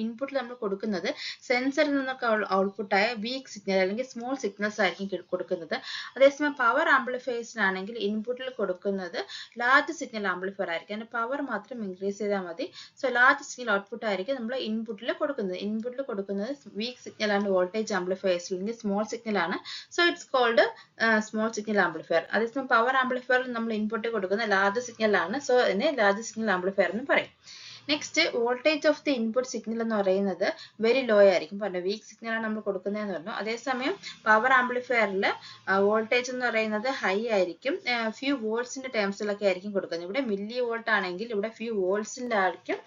ഇൻപുട്ടിൽ നമ്മൾ കൊടുക്കുന്നത് സെൻസറിൽ നിന്നൊക്കെ ഔട്ട്പുട്ടായ വീക്ക് സിഗ്നൽ അല്ലെങ്കിൽ സ്മോൾ സിഗ്നൽസ് ആയിരിക്കും കൊടുക്കുന്നത്. അതേസമയം പവർ ആംപ്ലിഫയേഴ്സിനാണെങ്കിൽ ഇൻപുട്ടിൽ കൊടുക്കുന്നത് ലാർജ് സിഗ്നൽ ആംപ്ലിഫയർ ആയിരിക്കും. അതിന്റെ പവർ മാത്രം ഇൻക്രീസ് ചെയ്താൽ മതി. സോ ലാർജ് സിഗ്നൽ ഔട്ട്പുട്ട് ആയിരിക്കും നമ്മൾ ഇൻപുട്ടിൽ കൊടുക്കുന്നത് വീക്ക് സിഗ്നൽ ആണ് വോൾട്ടേജ് ആംപ്ലിഫയേഴ്സിൽ, അല്ലെങ്കിൽ സ്മോൾ സിഗ്നൽ ആണ്. So it's called small signal amplifier. അതേസമയം പവർ ആംപ്ലിഫയറിൽ നമ്മൾ ഇൻപുട്ട് കൊടുക്കുന്ന ലാർജ് സിഗ്നൽ ആണ്. സോ ഇതിനെ ലാർജ് സിഗ്നൽ ആംപ്ലിഫയർ എന്ന് പറയും. Next voltage of the input signal എന്ന് പറയുന്നത് വെരി ലോ ആയിരിക്കും. പറഞ്ഞു വീക്ക് സിഗ്നൽ ആണ് നമ്മൾ കൊടുക്കുന്നതെന്ന് പറഞ്ഞു. അതേസമയം പവർ ആംപ്ലിഫയറിൽ വോൾട്ടേജ് എന്ന് പറയുന്നത് ഹൈ ആയിരിക്കും, ഫ്യൂ വോൾട്സിന്റെ ടേംസിലൊക്കെ ആയിരിക്കും കൊടുക്കുന്നത്. ഇവിടെ മില്ലി വോൾട്ട് ആണെങ്കിൽ ഇവിടെ ഫ്യൂ വോൾട്സിന്റെ ആയിരിക്കും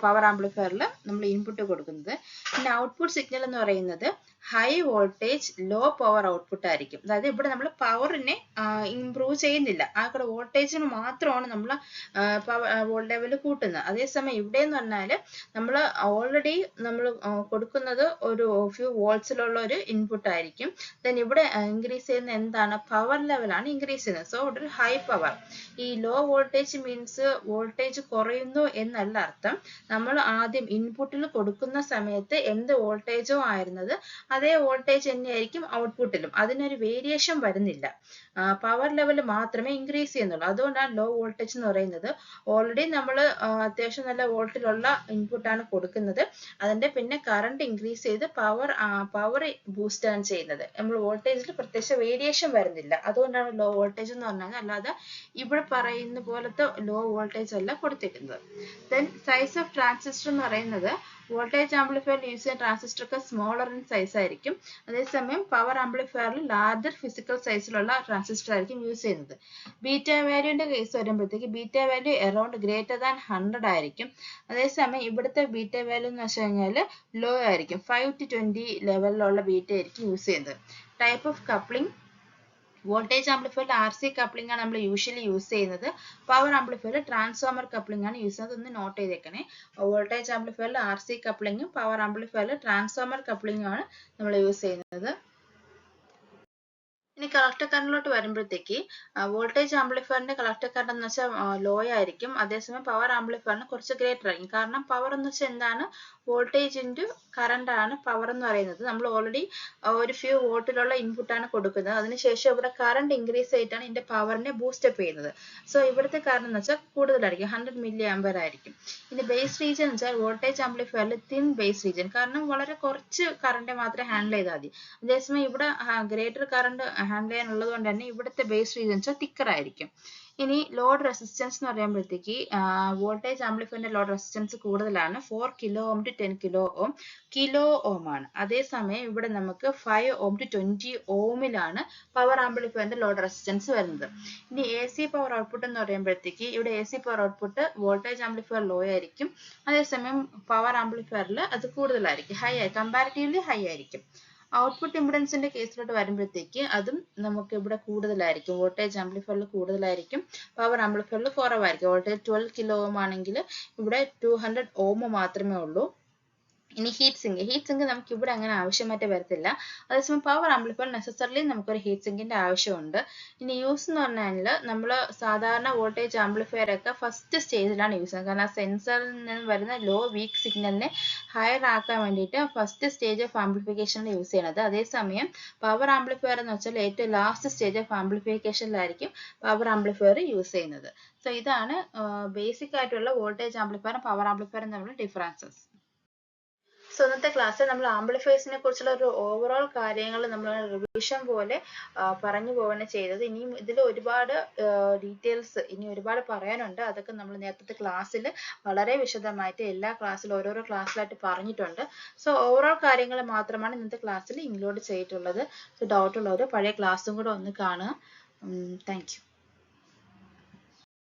പവർ ആംപ്ലിഫയറിൽ നമ്മൾ ഇൻപുട്ട് കൊടുക്കുന്നത്. പിന്നെ ഔട്ട്പുട്ട് സിഗ്നൽ എന്ന് പറയുന്നത് high voltage low power output ആയിരിക്കും. അതായത് ഇവിടെ നമ്മൾ പവറിനെ ഇംപ്രൂവ് ചെയ്യുന്നില്ല, ആ കൂടെ വോൾട്ടേജിന് മാത്രമാണ് നമ്മൾ പവർ ലെവൽ കൂട്ടുന്നത്. അതേസമയം ഇവിടെ എന്ന് പറഞ്ഞാൽ നമ്മൾ ഓൾറെഡി നമ്മൾ കൊടുക്കുന്നത് ഒരു ഫ്യൂ വോൾട്സിലുള്ള ഒരു ഇൻപുട്ട് ആയിരിക്കും. ദെൻ ഇവിടെ ഇൻക്രീസ് ചെയ്യുന്ന എന്താണ്, പവർ ലെവലാണ് ഇൻക്രീസ് ചെയ്യുന്നത്. സോ ഇവിടെ ഒരു ഹൈ പവർ. ഈ ലോ വോൾട്ടേജ് മീൻസ് വോൾട്ടേജ് കുറയുന്നു എന്നല്ല അർത്ഥം. നമ്മൾ ആദ്യം ഇൻപുട്ടിൽ കൊടുക്കുന്ന സമയത്ത് എന്ത് വോൾട്ടേജോ ആയിരുന്നത് അതേ വോൾട്ടേജ് തന്നെയായിരിക്കും ഔട്ട്പുട്ടിലും, അതിനൊരു വേരിയേഷൻ വരുന്നില്ല. പവർ ലെവൽ മാത്രമേ ഇൻക്രീസ് ചെയ്യുന്നുള്ളൂ. അതുകൊണ്ടാണ് ലോ വോൾട്ടേജ് എന്ന് പറയുന്നത്. ഓൾറെഡി നമ്മൾ അത്യാവശ്യം നല്ല വോൾട്ടിലുള്ള ഇൻപുട്ടാണ് കൊടുക്കുന്നത്, അതിന്റെ പിന്നെ കറണ്ട് ഇൻക്രീസ് ചെയ്ത് പവർ ബൂസ്റ്റ് ആണ് ചെയ്യുന്നത്. നമ്മൾ വോൾട്ടേജിൽ പ്രത്യേകിച്ച് വേരിയേഷൻ വരുന്നില്ല, അതുകൊണ്ടാണ് ലോ വോൾട്ടേജ് എന്ന് പറഞ്ഞത്. അല്ലാതെ ഇവിടെ പറയുന്ന പോലത്തെ ലോ വോൾട്ടേജ് അല്ല കൊടുത്തിരിക്കുന്നത്. ദെൻ സൈസ് ഓഫ് ട്രാൻസിസ്റ്റർ എന്ന് പറയുന്നത് വോൾട്ടേജ് ആംപ്ലിഫയർ യൂസ് ചെയ്യുന്ന ട്രാൻസിസ്റ്റർ ഒക്കെ സ്മോളർ ഇൻ സൈസ് ആയിരിക്കും. അതേസമയം പവർ ആംപ്ലിഫയറിൽ ലാർജർ ഫിസിക്കൽ സൈസിലുള്ള ട്രാൻസിസ്റ്റർ ആയിരിക്കും യൂസ് ചെയ്യുന്നത്. ബീറ്റ വാല്യൂന്റെ കേസ് വരുമ്പോഴത്തേക്ക് beta value around greater than 100 ആയിരിക്കും. അതേസമയം ഇവിടുത്തെ ബീറ്റ വാല്യൂ എന്ന് വെച്ച് കഴിഞ്ഞാൽ ലോ ആയിരിക്കും, 5 to 20 ലെവലിലുള്ള ബീറ്റ ആയിരിക്കും യൂസ് ചെയ്യുന്നത്. ടൈപ്പ് ഓഫ് കപ്ലിംഗ്, വോൾട്ടേജ് ആംപ്ലിഫയറിൽ RC കപ്ലിംഗ് ആണ് നമ്മൾ യൂഷ്വലി യൂസ് ചെയ്യുന്നത്. പവർ ആംപ്ലിഫയറിൽ ട്രാൻസ്ഫോമർ കപ്ലിംഗ് ആണ് യൂസ് ചെയ്യുന്നത്. ഒന്ന് നോട്ട് ചെയ്തേക്കണേ. വോൾട്ടേജ് ആംപ്ലിഫയറിൽ RC കപ്ലിംഗും പവർ ആംപ്ലിഫയറിൽ ട്രാൻസ്ഫോമർ കപ്ലിംഗും ആണ് നമ്മൾ യൂസ് ചെയ്യുന്നത്. ഇനി കളക്ടർ കറണ്ടിലോട്ട് വരുമ്പോഴത്തേക്ക് വോൾട്ടേജ് ആംപ്ലിഫയറിന്റെ കളക്ടർ കറണ്ട് എന്ന് വെച്ചാൽ ലോ ആയിരിക്കും. അതേസമയം പവർ ആംപ്ലിഫയറിന് കുറച്ച് ഗ്രേറ്റർ ആയിരിക്കും. കാരണം പവർ എന്ന് വെച്ചാൽ എന്താണ്, വോൾട്ടേജ് ഇൻറ്റു കറണ്ട് ആണ് പവർ എന്ന് പറയുന്നത്. നമ്മൾ ഓൾറെഡി ഒരു ഫ്യൂ വോൾട്ടിലുള്ള ഇൻപുട്ടാണ് കൊടുക്കുന്നത്, അതിനുശേഷം ഇവിടെ കറണ്ട് ഇൻക്രീസ് ആയിട്ടാണ് ഇതിന്റെ പവറിനെ ബൂസ്റ്റപ്പ് ചെയ്യുന്നത്. സോ ഇവിടുത്തെ കറണ്ട് എന്ന് വെച്ചാൽ കൂടുതലായിരിക്കും, 100 മില്ലി ആംപിയർ ആയിരിക്കും. ഇനി ബേസ് റീജിയൻ എന്ന് വെച്ചാൽ വോൾട്ടേജ് ആംപ്ലിഫയറിൽ തിൻ ബേസ് റീജിയൻ, കാരണം വളരെ കുറച്ച് കറണ്ട് മാത്രമേ ഹാൻഡിൽ ചെയ്താൽ മതി. അതേസമയം ഇവിടെ ഗ്രേറ്റർ കറണ്ട് ഹാൻഡിൽ ചെയ്യാനുള്ളത് കൊണ്ട് തന്നെ ഇവിടുത്തെ ബേസ് റീജിയൻ വെച്ചാൽ തിക്കർ ആയിരിക്കും. ഇനി ലോഡ് റെസിസ്റ്റൻസ് എന്ന് പറയുമ്പോഴത്തേക്ക് വോൾട്ടേജ് ആംപ്ലിഫയറിന്റെ ലോഡ് റെസിസ്റ്റൻസ് കൂടുതലാണ്, 4 kilo ohm to 10 kilo ohm ആണ്. അതേസമയം ഇവിടെ നമുക്ക് 5 ഓം ടു 20 ഓമിലാണ് പവർ ആംപ്ലിഫയറിന്റെ ലോഡ് റെസിസ്റ്റൻസ് വരുന്നത്. ഇനി AC പവർ ഔട്ട്പുട്ട് എന്ന് പറയുമ്പോഴത്തേക്ക് ഇവിടെ AC power output voltage amplifier low ആയിരിക്കും, അതേസമയം പവർ ആംപ്ലിഫയറിൽ അത് കൂടുതലായിരിക്കും, കമ്പാരിറ്റീവ്ലി ഹൈ ആയിരിക്കും. ഔട്ട്പുട്ട് ഇംപിഡൻസിന്റെ കേസിലോട്ട് വരുമ്പോഴത്തേക്ക് അതും നമുക്ക് ഇവിടെ കൂടുതലായിരിക്കും, വോൾട്ടേജ് ആംപ്ലിഫയറിൽ കൂടുതലായിരിക്കും, പവർ ആംപ്ലിഫയറിൽ കുറവായിരിക്കും. വോൾട്ടേജ് 12 കിലോ ഓം ആണെങ്കിൽ ഇവിടെ 200 ഓം മാത്രമേ ഉള്ളൂ. ഇനി ഹീറ്റ് സിങ്ക് നമുക്ക് ഇവിടെ അങ്ങനെ ആവശ്യമായിട്ട് വരത്തില്ല. അതേസമയം പവർ ആംപ്ലിഫയർ നെസസറിലി നമുക്കൊരു ഹീറ്റ് സിങ്കിന്റെ ആവശ്യമുണ്ട്. ഇനി യൂസ് എന്ന് പറഞ്ഞാൽ നമ്മൾ സാധാരണ വോൾട്ടേജ് ആംപ്ലിഫയർ ഒക്കെ ഫസ്റ്റ് സ്റ്റേജിലാണ് യൂസ് ചെയ്യുന്നത്. കാരണം സെൻസറിൽ നിന്ന് വരുന്ന ലോ വീക്ക് സിഗ്നലിനെ ഹയർ ആക്കാൻ വേണ്ടിയിട്ട് ഫസ്റ്റ് സ്റ്റേജ് ഓഫ് ആംപ്ലിഫിക്കേഷനിൽ യൂസ് ചെയ്യുന്നത്. അതേസമയം പവർ ആംപ്ലിഫയർ എന്ന് വെച്ചാൽ ഏറ്റവും ലാസ്റ്റ് സ്റ്റേജ് ഓഫ് ആംപ്ലിഫിക്കേഷനിലായിരിക്കും പവർ ആംപ്ലിഫയർ യൂസ് ചെയ്യുന്നത്. സോ ഇതാണ് ബേസിക് ആയിട്ടുള്ള വോൾട്ടേജ് ആംപ്ലിഫയറും പവർ ആംപ്ലിഫയറും തമ്മിലുള്ള ഡിഫറൻസസ്. സോ ഇന്നത്തെ ക്ലാസ്സിൽ നമ്മൾ ആംപ്ലിഫയേഴ്സിനെ കുറിച്ചുള്ള ഒരു ഓവറോൾ കാര്യങ്ങൾ നമ്മൾ റിവിഷൻ പോലെ പറഞ്ഞു പോവുകയാണ് ചെയ്തത്. ഇനിയും ഇതിൽ ഒരുപാട് ഡീറ്റെയിൽസ് ഇനി ഒരുപാട് പറയാനുണ്ട്. അതൊക്കെ നമ്മൾ നേരത്തെ ക്ലാസ്സിൽ വളരെ വിശദമായിട്ട് എല്ലാ ക്ലാസ്സിലും ഓരോരോ ക്ലാസ്സിലായിട്ട് പറഞ്ഞിട്ടുണ്ട്. സോ ഓവറോൾ കാര്യങ്ങൾ മാത്രമാണ് ഇന്നത്തെ ക്ലാസ്സിൽ ഇൻക്ലൂഡ് ചെയ്തിട്ടുള്ളത്. സോ ഡൗട്ട് ഉള്ളവർ പഴയ ക്ലാസ്സും കൂടെ ഒന്ന് കാണുക. Thank you.